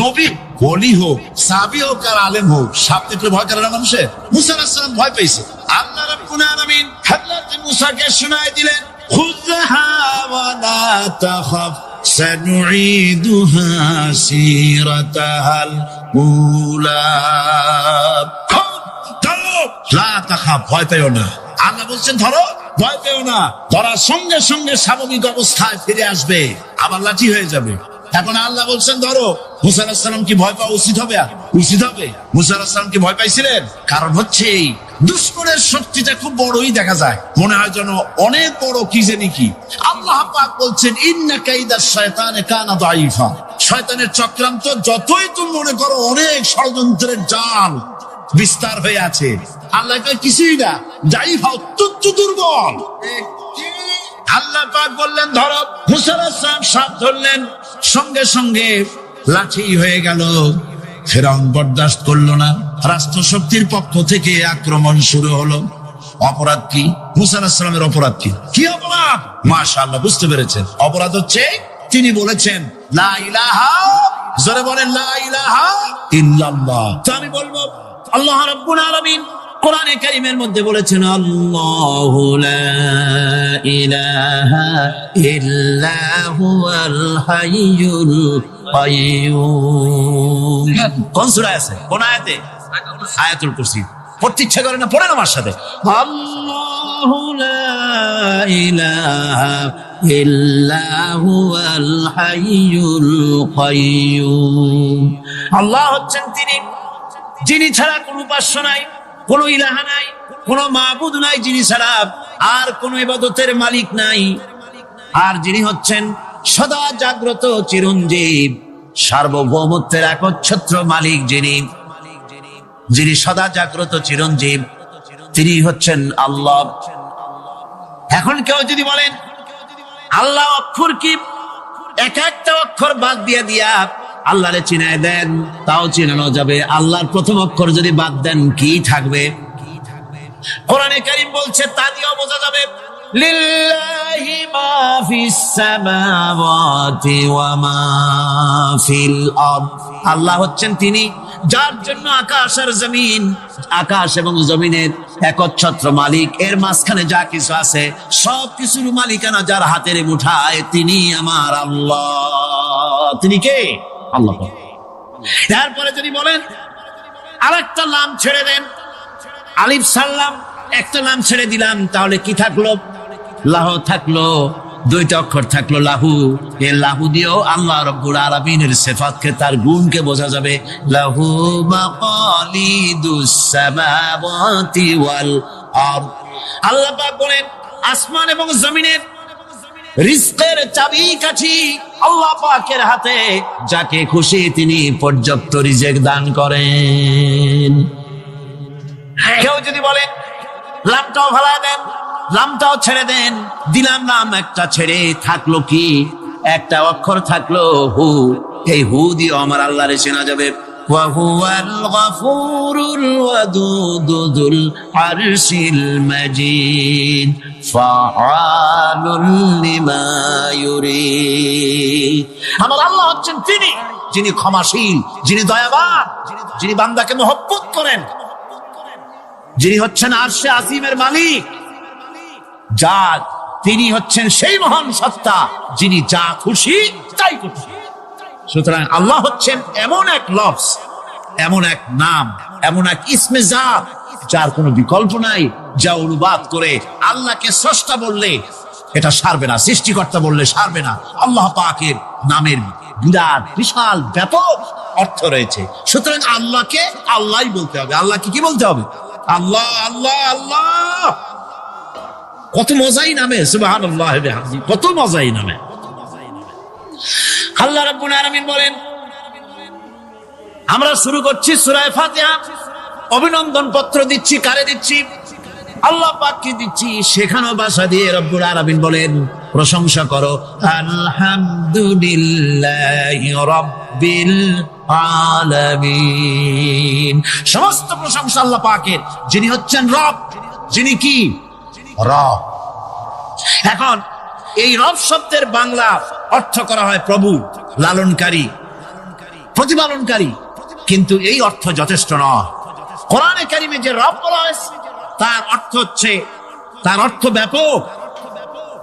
নবী, বলি হোক, সাহাবী হোক আর আলেম হোক, সাপ দেখলে ভয় করে না মানুষের? মুসা আলাইহিস সালাম ভয় পেয়েছে। আল্লাহ রাব্বুল আলামিন হযরত মুসাকে শোনায় দিলেন, খুযহা ওয়া লা তাখাফ সানুঈদুহা সিরাতাহাল উলা। ধরো, লা তাখাফ, ভয় পেও না। আল্লাহ বলছেন ধরো, ভয় পেও না। ধরার সঙ্গে সঙ্গে স্বাভাবিক অবস্থায় ফিরে আসবে, আবার লাঠি হয়ে যাবে। এখন আল্লাহ বলছেন ধরো। মুসা আলাইহিস সালাম কি ভয় পাওয়া উচিত হবে? উচিত হবে। মুসা আলাইহিস সালাম কি ভয় পাইছিলেন? কারণ হচ্ছে এই দুশমনের শক্তিটা খুব বড়ই দেখা যায়, মনে হয় যেন অনেক বড়, কি জানি কি। আল্লাহ পাক বলছেন, ইন্না কাইদাশ শায়তানে কানা দাঈফা। শয়তানের চক্রান্ত যতই তুমি মনে করো অনেক ষড়যন্ত্রের জাল বিস্তার হয়ে আছে, আল্লাহ কিছুই না, দাঈফা, অত্যন্ত দুর্বল। আল্লাহ পাক বললেন ধরো। মুসা আলাইহিস সালাম সাপ ধরলেন, সঙ্গে সঙ্গে লাঠি হয়ে গেল। ফেরাউন বরদাস্ত করলো না, রাষ্ট্র শক্তির পক্ষ থেকে আক্রমণ শুরু হলো। অপরাধ কি? মুসা আলাইহিস সালামের অপরাধ কি? কি অপরাধ? মাশাআল্লাহ, বুঝতে পেরেছেন। অপরাধ হচ্ছে তিনি বলেছেন লা ইলাহা, জোরে বলেন লা ইলাহা ইল্লাল্লাহ। তো আমি বলবো, আল্লাহ রাব্বুল আলামিন কোরআনে কারীমের মধ্যে বলেছেন, আল্লাহু লা ইলাহা ইল্লা হুয়াল হাইয়ুল কাইয়্যুম। কোন সূরা আছে? কোন আয়াতে? আয়াতুল কুরসি। পড়তে ইচ্ছা করে না? পড়েন আমার সাথে। আল্লাহু লা ইলাহা ইল্লা হুয়াল হাইয়ুল কাইয়্যুম। আল্লাহ হচ্ছেন তিনি, যিনি ছাড়া কোনো উপাস্য নাই, কোন ইলাহা নাই, কোন মাবুদ নাই যিনি ছাড়া, আর কোন ইবাদতের মালিক নাই। আর যিনি হচ্ছেন সদা জাগ্রত চিরঞ্জীব, সার্বভৌমত্বের একচ্ছত্র মালিক যিনি সদা জাগ্রত চিরঞ্জীব, তিনি হচ্ছেন আল্লাহ। এখন কেউ যদি বলেন আল্লাহ অক্ষর কি, এক একটা অক্ষর বাদ দিয়া আল্লাহরে চিনায় দেন, তাও চিনানো যাবে। আল্লাহর প্রথম অক্ষর যদি বাদ দেন কি থাকবে? কোরআনে কারীম বলছে তা দিয়েও বোঝা যাবে। লিল্লাহি মা ফিস সামাওয়াতি ওয়া মা ফিল আরদ। আল্লাহ হচ্ছেন তিনি যার জন্য আকাশ আর জমিন, আকাশ এবং জমিনের একচ্ছত্র মালিক। এর মাঝখানে যা কিছু আছে সব কিছুর মালিকানা যার হাতের মুঠায়, তিনি আমার আল্লাহ। তিনি কে? আল্লাহ। তারপরে যদি বলেন আরেকটা নাম ছেড়ে দেন, আলিফ সাল্লাম একটা নাম ছেড়ে দিলাম, তাহলে কি থাকলো? লাহু থাকলো, দুইটা অক্ষর থাকলো লাহু। এই লাহু দিয়েও আল্লাহ রাব্বুল আলামিনের সিফাতকে, তার গুণকে বোঝা যাবে। লাহু মাকালিদুস সামাওয়াতি ওয়াল আরদ। আল্লাহ পাক বলেন আসমান এবং জমিনের রিজকের চাবিকাঠি আল্লাহ পাকের হাতে, যাকে খুশি তিনি পর্যাপ্ত রিজেক দান করেন। কেউ যদি বলেন লামটাও ভালা দেন, লামটাও ছেড়ে দেন, দিলাম নাম একটা ছেড়ে, থাকলো কি? একটা অক্ষর থাকলো হু। এই হু দিয়ে আমার আল্লাহরে চেনা যাবে। ওয়া হুয়াল গফুরুল ওয়াদুদুল আরশিল মাজিদ ফাআলুল লিমা ইউরিদ। আমার আল্লাহ হচ্ছেন তিনি যিনি ক্ষমাশীল, যিনি দয়াবান, যিনি বান্দাকে মহব্বত করেন, যিনি হচ্ছেন আরশে আজিমের মালিক। তিনি হচ্ছেন সেই মহান সত্তা যিনি যা খুশি তাই খুশি। সুতরাং আল্লাহ হচ্ছেন এমন এক লফজ, এমন এক নাম, এমন এক ইসমে জাত যার কোনো বিকল্প নাই, যা অনুবাদ করে আল্লাহকে স্রষ্টা বললে এটা সারবে না, সৃষ্টিকর্তা বললে সারবে না। আল্লাহ পাকের নামের বিরাট বিশাল ব্যাপক অর্থ রয়েছে। সুতরাং আল্লাহকে আল্লাহই বলতে হবে। আল্লাহকে কি বলতে হবে? আল্লাহ আল্লাহ আল্লাহ। কত মজাই নামে, সুবহানাল্লাহ বিহামদিহি, কত মজাই নামে। আল্লাহ রাব্বুল আলামিন বলেন, আমরা শুরু করছি সূরা ফাতিহা। অভিনন্দন পত্র দিচ্ছি, কারে দিচ্ছি? আল্লাহ পাককে দিচ্ছি। সেখানেও ভাষা দিয়ে রব্বুল আলামিন বলেন প্রশংসা করো, আলহামদুলিল্লাহি রাব্বিল আলামিন। সমস্ত প্রশংসা আল্লাহ পাকের, যিনি হচ্ছেন রব। যিনি কি? রব। এখন এই রব শব্দের বাংলা অর্থ করা হয় প্রভু, লালনকারী, প্রতিপালনকারী, কিন্তু এই অর্থ যথেষ্ট নয়। কোরআনে কারিমে যে রব বলা হয়েছে তার অর্থ হচ্ছে, তার অর্থ ব্যাপক,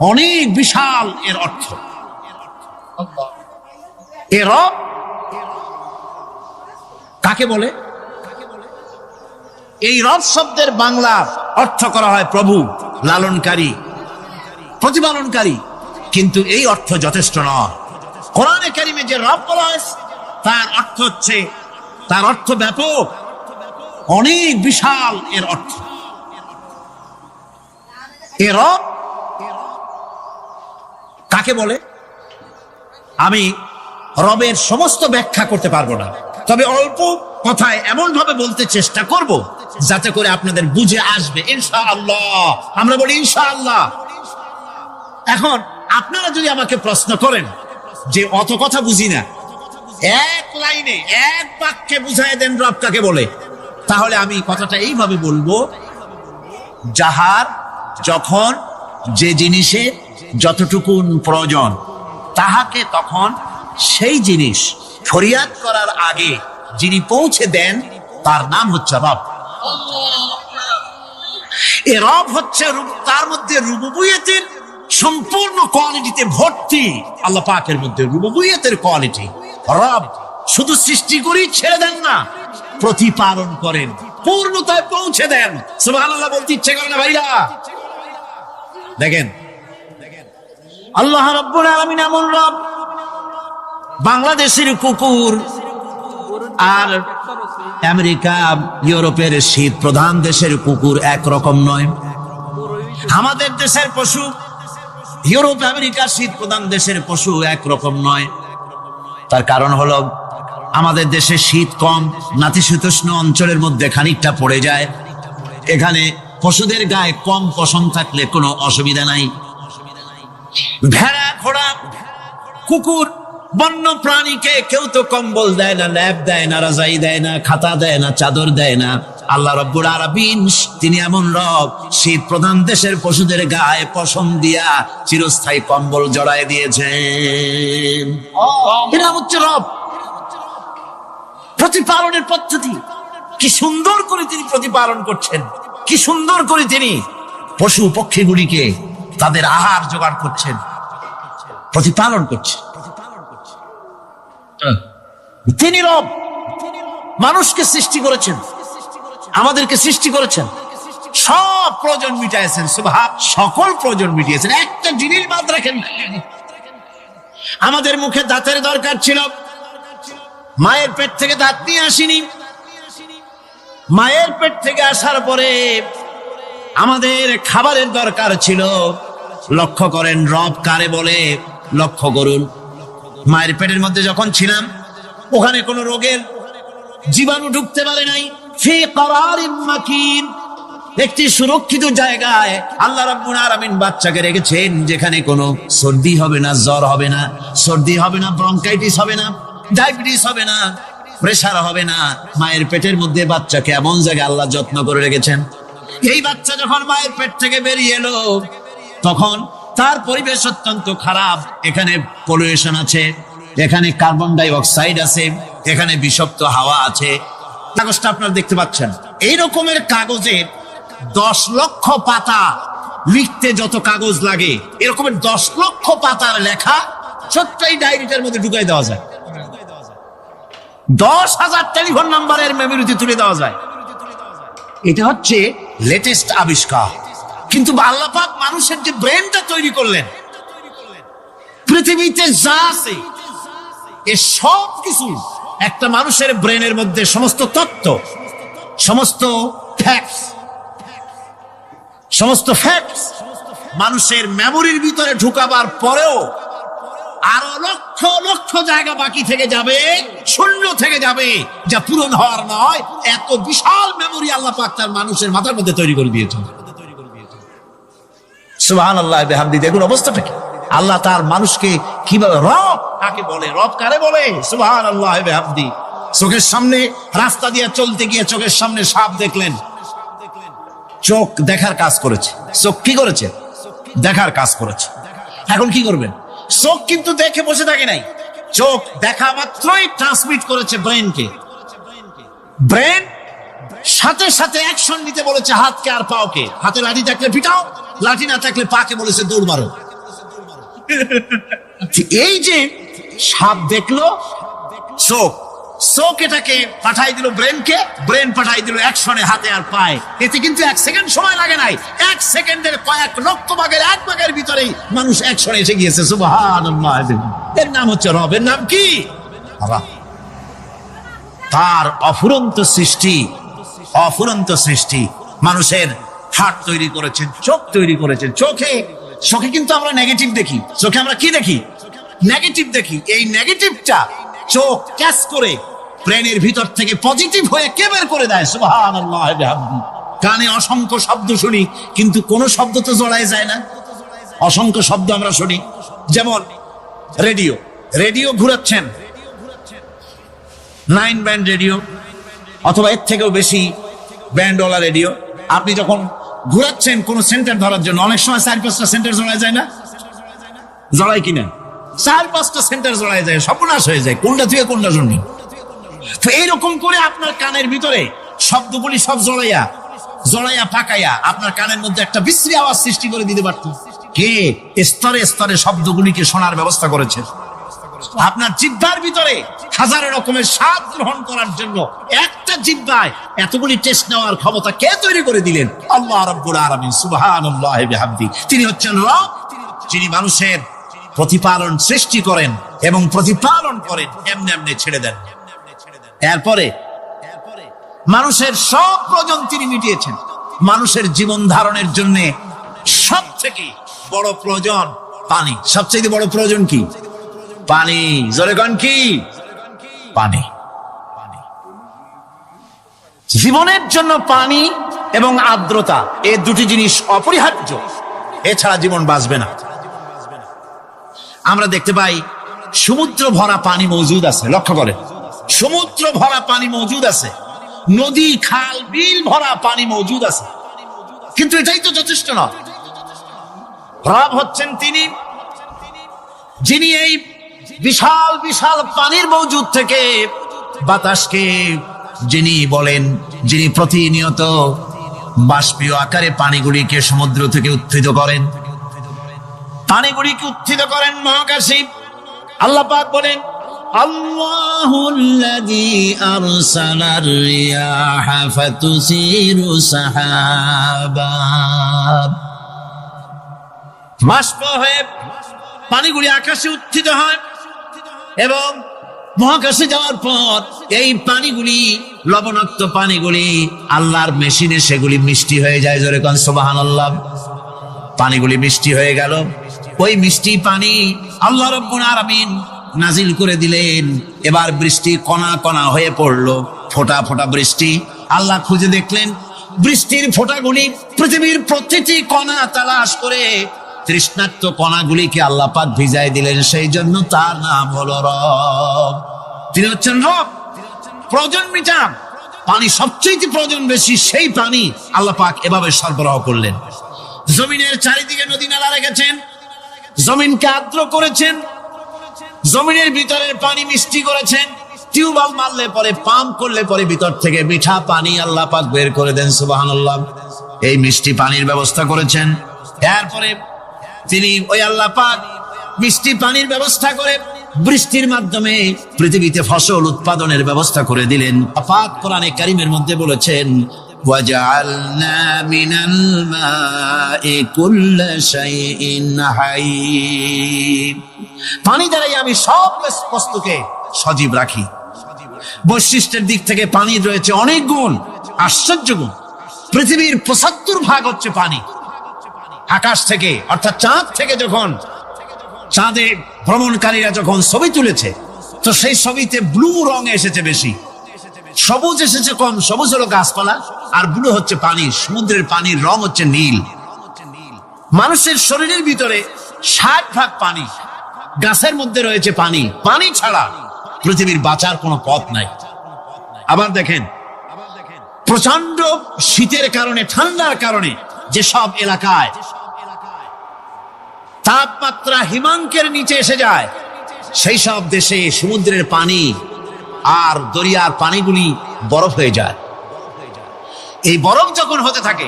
অনেক বিশাল এর অর্থ। এ রব কাকে বলে? এই রব শব্দের বাংলা অর্থ করা হয় প্রভু, লালনকারী, প্রতিপালনকারী, কিন্তু এই অর্থ যথেষ্ট নয়। কোরআনে কারিমে যে রব বলা হয়েছে তার অর্থ হচ্ছে, তার অর্থ ব্যাপক, অনেক বিশাল এর অর্থ। এ রব কাকে বলে? আমি রবের সমস্ত ব্যাখ্যা করতে পারবো না, তবে অল্প কথায় এমন ভাবে বলতে চেষ্টা করব যাতে করে আপনাদের বুঝে আসবে ইনশাআল্লাহ। আমরা বলি ইনশাআল্লাহ। এখন আপনারা যদি আমাকে প্রশ্ন করেন যে অত কথা বুঝি না, এক লাইনে এক বাক্যে বুঝাই দেন রব কাকে বলে, তাহলে আমি কথাটা এইভাবে বলবো, যাহার যখন যে জিনিসে যতটুকু প্রয়োজন তাহাকে তখন সেই জিনিস ফরিয়াদ করার আগে যিনি পৌঁছে দেন তার নাম হচ্ছে রব। এ রব হচ্ছে তার মধ্যে রুবুবিয়তের সম্পূর্ণ কোয়ালিটিতে ভর্তি। আল্লাহ পাকের মধ্যে রুবুবিয়তের কোয়ালিটি। রব শুধু সৃষ্টি করেই ছেড়ে দেন না, প্রতিপালন করেন, পূর্ণতায় পৌঁছে দেন। সুবহানাল্লাহ বলতে ইচ্ছে করে না ভাইরা? দেখেন আল্লাহ রাব্বুল আলামিন এমন রব, বাংলাদেশের কুকুর আর আমেরিকা ইউরোপের শীত প্রধান দেশের কুকুর একরকম নয়। আমাদের দেশের পশু ইউরোপ আমেরিকা শীত প্রধান দেশের পশু একরকম নয়। তার কারণ হলো আমাদের দেশে শীত কম, নাতিশীতোষ্ণ অঞ্চলের মধ্যে খানিকটা পড়ে যায়। এখানে পশুদের গায়ে কম পশম থাকলে কোনো অসুবিধা নাই। ভেড়া, ঘোড়া, কুকুর, বন্য প্রাণীকে কেউ তো কম্বল দেয় না, ল্যাপ দেয় না, রাজাই দেয় না, খাতা দেয় না, চাদর দেয় না। আল্লাহ রাব্বুল আলামিন তিনি এমন রব, শীত প্রধান দেশের পশুদের গায়ে পশম দিয়া চিরস্থায়ী কম্বল জড়ায় দিয়েছেন। এরা হচ্ছে রব। প্রতিপালনের পদ্ধতি কি সুন্দর করে তিনি প্রতিপালন করছেন, কি সুন্দর করে তিনি পশু পক্ষীগুলিকে তাদের আহার জোগাড় করছেন, প্রতিপালন করছেন। তিনি রব, মানুষকে সৃষ্টি করেছেন, আমাদেরকে সৃষ্টি করেছেন, সব প্রয়োজন মিটাইছেন, সকল প্রয়োজন মিটিয়েছেন, একটা জিনিস বাদ রাখেন। আমাদের মুখে দাঁতের দরকার ছিল, মায়ের পেট থেকে দাঁত নিয়ে আসিনি। মায়ের পেট থেকে আসার পরে আমাদের খাবারের দরকার ছিল। লক্ষ্য করেন রব কারে বলে, লক্ষ্য করুন। মায়ের পেটের মধ্যে যখন ছিলাম ওখানে কোনো রোগের জীবাণু ঢুকতে পারে নাই। ফি করারিন মাকিন, একটি সুরক্ষিত জায়গায় আল্লাহ রাব্বুল আলামিন বাচ্চাকে রেখেছেন, যেখানে কোনো সর্দি হবে না, জ্বর হবে না, সর্দি হবে না, ব্রঙ্কাইটিস হবে না, ডায়াবেটিস হবে না, প্রেসার হবে না। মায়ের পেটের মধ্যে বাচ্চাকে এমন জায়গায় আল্লাহ যত্ন করে রেখেছেন। এই বাচ্চা যখন মায়ের পেট থেকে বেরিয়ে এলো তখন তার পরিবেশ অত্যন্ত খারাপ। এখানে পলিউশন আছে, এখানে কার্বন ডাই অক্সাইড আছে, এখানে বিষাক্ত হাওয়া আছে। কাগজটা আপনারা দেখতে পাচ্ছেন, এই রকমের কাগজে 10 লক্ষ পাতা লিখতে যত কাগজ লাগে, এরকমের 10 লক্ষ পাতার লেখা ছোট্ট এই ডায়েরিটার মধ্যে ঢুকাই দেওয়া যায়। 10,000 টেলিফোন নাম্বারের মেমোরিতে তুলে দেওয়া যায়। এটা হচ্ছে লেটেস্ট আবিষ্কার। কিন্তু আল্লাহ পাক মানুষের যে ব্রেনটা তৈরি করলেন, পৃথিবীতে যা আছে এ সব কিছু একটা মানুষের ব্রেনের মধ্যে, সমস্ত তথ্য, সমস্ত ফ্যাক্টস মানুষের মেমোরির ভিতরে ঢুকাবার পরেও আরো লক্ষ লক্ষ জায়গা বাকি থেকে যাবে, শূন্য থেকে যাবে, যা পূরণ হওয়ার নয়। এত বিশাল মেমোরি আল্লাহ পাক তার মানুষের মাথার মধ্যে তৈরি করে দিয়েছেন। সুবহানাল্লাহ বিহামদি। দেখুন অবস্থাটা কি। আল্লাহ তার মানুষকে কিভাবে, রব কাকে বলে, রব কারে বলে, সুবহানাল্লাহ বিহামদি। চোখের সামনে রাস্তা দিয়ে চলতে গিয়ে চোখের সামনে সাপ দেখলেন, চোখ দেখার কাজ করেছে। চোখ কি করেছে? দেখার কাজ করেছে। এখন কি করবেন? চোখ কিন্তু দেখে বসে থাকে নাই, চোখ দেখা মাত্রই ট্রান্সমিট করেছে ব্রেনকে। ব্রেন সাথে সাথে অ্যাকশন নিতে বলেছে হাতকে আর পাওকে। হাতে লাঠি থাকলে পিটাও, লাঠি না থাকলে পাকে বলেছে দৌড় মারো। এই যে সাপ দেখলো, চোখ এটাকে পাঠাই দিল ব্রেনকে, ব্রেন পাঠাই দিল অ্যাকশনে হাতে আর পায়ে। এতে কিন্তু 1 সেকেন্ড সময় লাগে নাই, 1 সেকেন্ডের কয়েক লক্ষ ভাগের 1 ভাগের ভিতরেই মানুষ অ্যাকশনে এসে গিয়েছে। সুবহানাল্লাহ। এর নাম হচ্ছে রব। এর নাম কি? তার অফুরন্ত সৃষ্টি, অফুরন্ত সৃষ্টি। মানুষের হার্ট তৈরি করেছেন, চোখ তৈরি করেছেন। চোখে কিন্তু আমরা নেগেটিভ দেখি। চোখে আমরা কি দেখি? নেগেটিভ দেখি। এই নেগেটিভটা চোখ ক্যাচ করে ব্রেনের ভিতর থেকে পজিটিভ হয়ে কে বের করে দেয়? সুবহানাল্লাহ। কানে অসংখ্য শব্দ শুনি, কিন্তু কোন শব্দ তো জড়ায় যায় না। অসংখ্য শব্দ আমরা শুনি, যেমন রেডিও ঘুরাচ্ছেন, 9 ব্যান্ড রেডিও অথবা এর থেকেও বেশি ব্যান্ডওয়ালা রেডিও। আপনি যখন ঘুরাচ্ছেন কোন সেন্টার ধরার জন্য, অনেক সময় 4-5টা সেন্টার জড়ায় যায় না? জড়ায় কিনা? 4-5টা সেন্টার জড়ায় যায়, সর্বনাশ হয়ে যায়, কোনটা থেকে কোনটা শুনবে। তো এইরকম করে আপনার কানের ভিতরে শব্দগুলি সব জড়াইয়া পাকাইয়া আপনার কানের মধ্যে একটা বিশ্রী আওয়াজ সৃষ্টি করে দিতে পারত। কে স্তরে স্তরে শব্দগুলিকে শোনার ব্যবস্থা করেছে। আপনার জিহ্বার ভিতরে হাজারো রকমের স্বাদ গ্রহণ করার জন্য একটা জিহ্বায় এতগুলি টেস্ট নেওয়ার ক্ষমতা কে তৈরি করে দিলেন? আল্লাহ রাব্বুল আলামিন। সুবহানাল্লাহ বিহামদি। তিনি হচ্ছেন রব, যিনি মানুষের প্রতিপালন সৃষ্টি করেন এবং প্রতিপালন করেন, এমনি এমনি ছেড়ে দেন। এরপরে মানুষের সব প্রয়োজন তিনি মিটিয়েছেন। মানুষের জীবন ধারণের জন্য সব থেকে বড় প্রয়োজন পানি। সবচেয়ে বড় প্রয়োজন কি? পানি। জোরে কোন কি? পানি। জীবনের জন্য পানি এবং আর্দ্রতা, এই দুটি জিনিস অপরিহার্য, এছাড়া জীবন বাঁচবে না। আমরা দেখতে পাই সমুদ্র ভরা পানি মজুদ আছে, লক্ষ্য করেন, সমুদ্র ভরা পানি মজুদ আছে, নদী খাল বিল ভরা পানি মজুদ আছে, কিন্তু এটাই তো যথেষ্ট নয়। রব হচ্ছেন তিনি যিনি এই বিশাল বিশাল পানির মজুদ থেকে বাতাসকে যিনি বলেন, যিনি প্রতিনিয়ত বাষ্পীয় আকারে পানিগুলিকে সমুদ্র থেকে উত্থিত করেন, পানিগুলিকে উত্থিত করেন মহাকাশে। আল্লাহ পাক বলেন, আল্লাহুল্লাযী আরসালার রিয়াহা ফাতুসিরু সাহাবা। বাষ্প হয়ে পানিগুলি আকাশে উত্থিত হয় এবং মহাকাশে যাওয়ার পর এই পানিগুলি, লবণাক্ত পানিগুলি আল্লাহর মেশিনে সেগুলি মিষ্টি হয়ে যায়। জোরে কোন সুবহানাল্লাহ। পানিগুলি মিষ্টি হয়ে গেল, ওই মিষ্টি পানি আল্লাহ রাব্বুল আলামিন নাজিল করে দিলেন। এবার বৃষ্টি কণা কণা হয়ে পড়লো, ফোঁটা ফোঁটা বৃষ্টি। আল্লাহ খুঁজে দেখলেন বৃষ্টির ফোঁটাগুলি পৃথিবীর প্রতিটি কণা তালাশ করে তৃষ্ণার্ত কণাগুলিকে আল্লাহ পাক ভিজাই দিলেন। সেই জন্য তার নাম হলো রব। তিনি হচ্ছেন রব, প্রয়োজন মিটান। পানি সবচেয়ে প্রয়োজন বেশি, সেই পানি আল্লাহ পাক এভাবে সরবরাহ করলেন। জমিনের চারিদিকে নদী নালা রেখেছেন, জমিনকে আর্দ্র করেছেন, জমিনের ভিতরের পানি মিষ্টি করেছেন। টিউবওয়েল মারলে পরে, পাম্প করলে পরে ভিতর থেকে মিঠা পানি আল্লাহ পাক বের করে দেন। সুবহানাল্লাহ। এই মিষ্টি পানির ব্যবস্থা করেছেন। এরপরে তিনি ওই আল্লাহ পাক মিষ্টি পানির ব্যবস্থা করে বৃষ্টির মাধ্যমে পৃথিবীতে ফসল উৎপাদনের ব্যবস্থা করে দিলেন। পাক কোরআনে কারীমের মধ্যে বলেছেন, ওয়াজআলনা মিনাল মাই কুল্লা শাইইন হাই। পানি দ্বারাই আমি সব বস্তুকে সজীব রাখি। বৈশিষ্ট্যের দিক থেকে পানির রয়েছে অনেক গুণ, আশ্চর্য গুণ। পৃথিবীর ৭৫% হচ্ছে পানি। আকাশ থেকে অর্থাৎ চাঁদ থেকে যখন চাঁদে ভ্রমণকারীরা যখন ছবি তুলেছে, তো সেই ছবিতে ব্লু রং এসেছে বেশি, সবুজ এসেছে কম। সবুজ হলো গাছপালা, আর ব্লু হচ্ছে পানি। সমুদ্রের পানির রং হচ্ছে নীল। মানুষের শরীরের ভিতরে ৬০% পানি, গাছের মধ্যে রয়েছে পানি। পানি ছাড়া পৃথিবীর বাঁচার কোনো পথ নাই। আবার দেখেন, প্রচন্ড শীতের কারণে, ঠান্ডার কারণে যেসব এলাকায় তাপমাত্রা হিমাঙ্কের নিচে এসে যায়, সেই সব দেশে সমুদ্রের পানি আর দরিয়ার পানিগুলি বরফ হয়ে যায়। এই বরফ যখন হতে থাকে,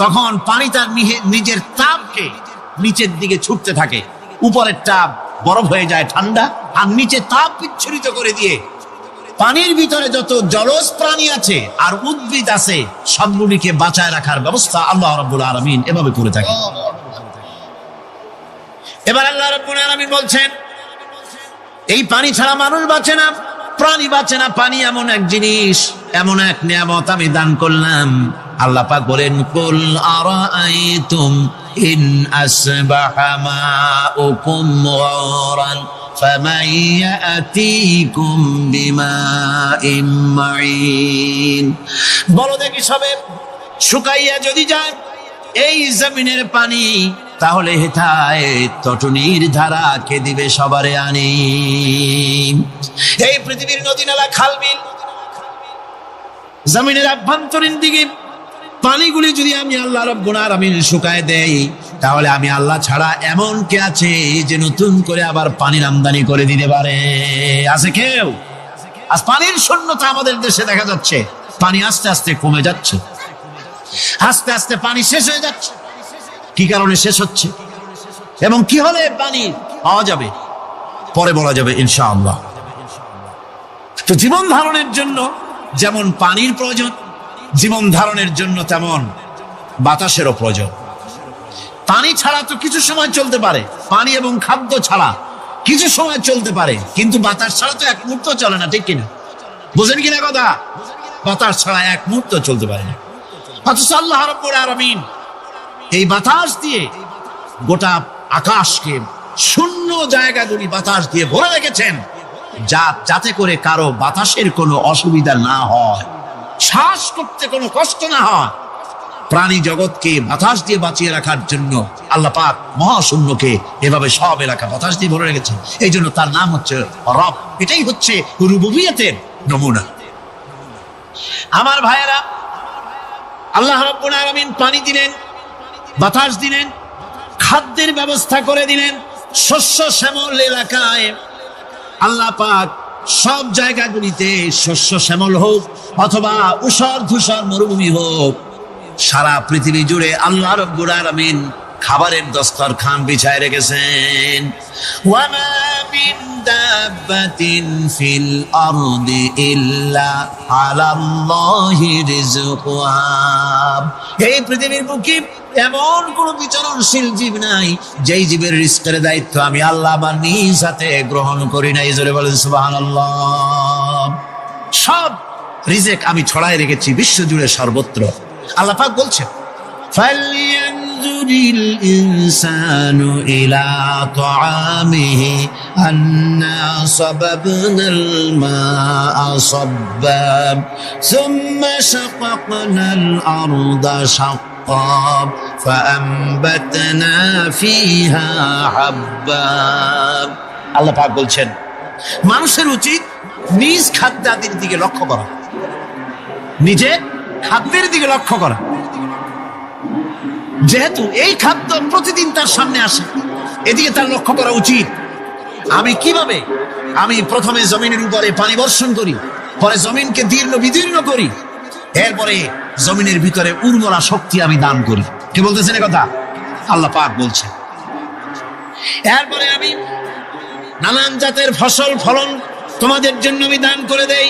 তখন পানি তার নিজের তাপকে নিচের দিকে ছুটতে থাকে। উপরের তাপ বরফ হয়ে যায় ঠান্ডা, আর নিচে তাপ বিচ্ছুরিত করে দিয়ে পানির ভিতরে যত জলজ প্রাণী আছে আর উদ্ভিদ আছে, সবগুলিকে বাঁচায় রাখার ব্যবস্থা আল্লাহ রাব্বুল আলামিন এভাবে করে থাকে। এবার আল্লাহ রাব্বুল আলামিন বলছেন, এই পানি ছাড়া মানুষ বাঁচে না, প্রাণী বাঁচে না। পানি এমন এক জিনিস, এমন এক নিয়ামত আমি দান করলাম। আল্লাহ পাক বলেন, কুল আরাআইতুম ইন আসবাহা মাউকুম গাওরান ফামান ইয়াতিকুম বিমাইন মাইন। বলো দেখি সবে, শুকাইয়া যদি যায় এই জমিনের পানি, তাহলে হেথায় তটনির ধারা কে দিবে সবারে আনি। এই পৃথিবীর নদী নালা খাল বিল, জমিনের আভ্যন্তরীণ দিকে পানিগুলি যদি আমি আল্লাহ রাব্বুল আলামিন শুকায় দেই, তাহলে আমি আল্লাহ ছাড়া এমন কে আছে যে নতুন করে আবার পানির আমদানি করে দিতে পারে? আছে কেউ? আজ পানির শূন্যতা আমাদের দেশে দেখা যাচ্ছে। পানি আস্তে আস্তে কমে যাচ্ছে, আস্তে আস্তে পানি শেষ হয়ে যাচ্ছে। কি কারণে শেষ হচ্ছে এবং কি হলে পানি পাওয়া যাবে পরে বলা যাবে ইনশাআল্লাহ। তো জীবন ধারণের জন্য যেমন পানির প্রয়োজন, জীবন ধারণের জন্য তেমন বাতাসেরও প্রয়োজন। পানি ছাড়া তো কিছু সময় চলতে পারে, পানি এবং খাদ্য ছাড়া কিছু সময় চলতে পারে, কিন্তু বাতাস ছাড়া তো এক মুহূর্ত চলে না, ঠিক কিনা? বুঝেন কিনা কথা? বাতাস ছাড়া এক মুহূর্ত চলতে পারে না। অথচ আল্লাহ রাব্বুল আলামিন এই বাতাস দিয়ে গোটা আকাশকে শূন্য জায়গাগুলি বাতাস দিয়ে ভরে রেখেছেন, যাতে করে কারো বাতাসের কোনো অসুবিধা না হয়, শ্বাস করতে কোনো কষ্ট না হয়। প্রাণী জগৎকে বাতাস দিয়ে বাঁচিয়ে রাখার জন্য আল্লাহ পাক মহাশূন্যকে এভাবে সব এলাকা বাতাস দিয়ে ভরে রেখেছেন। এই জন্য তার নাম হচ্ছে রব। এটাই হচ্ছে রুবুবিয়তের নমুনা। আমার ভাইয়েরা, আল্লাহ রাব্বুল আলামিন পানি দিলেন, বাতাস দিলেন, খাদ্যের ব্যবস্থা করে দিলেন। শস্য শ্যামল এলাকায় আল্লাহ পাক সব জায়গাগুলিতে শস্য শ্যামল হোক অথবা উষর ধূসর মরুভূমি হোক, সারা পৃথিবী জুড়ে আল্লাহ রাব্বুল আলামিন খাবারের দস্তরখান বিছায় রেখেছেন। ওয়ামা মিন দাব্বাতিন ফিল আরদি ইল্লা আলাল্লাহি রিজকুহা। এই পৃথিবীর বুকে এমন কোন বিচরণশীল জীব নাই যেই জীবের রিজকের দায়িত্ব আমি আল্লাহ আমার নিজ হাতে গ্রহণ করি নাই। জোরে বলেন সুবহানাল্লাহ। সব রিজেক আমি ছড়ায় রেখেছি বিশ্ব জুড়ে সর্বত্র। আল্লাহ পাক বলছেন, ফালইয়ানজুরিল ইনসানু ইলা তাআমিহি আন্না সাবাবনাল মাআ সাব্বা সুম্মা শাকাকনাল আরদা শাক্কা ফাআনবাতনা ফিহা হাব্বা। আল্লাহ পাক বলছেন, মানুষের উচিত নিজ খাদ্যাদির দিকে লক্ষ্য করা, নিজে খাদ্যের দিকে লক্ষ্য করা। যেহেতু এই খাদ্য প্রতিদিন তার সামনে আসে, এদিকে তার লক্ষ্য করা উচিত। আমি কিভাবে আমি প্রথমে জমিনের উপরে পানি বর্ষণ করি, পরে জমিনকে দীর্ণ বিদীর্ণ করি, এরপরে জমিনের ভিতরে উর্বরা শক্তি আমি দান করি। কে বলতেছেন এ কথা? আল্লাহ পাক বলছেন। এরপরে আমি নানান জাতের ফসল ফলন তোমাদের জন্য আমি দান করে দেই।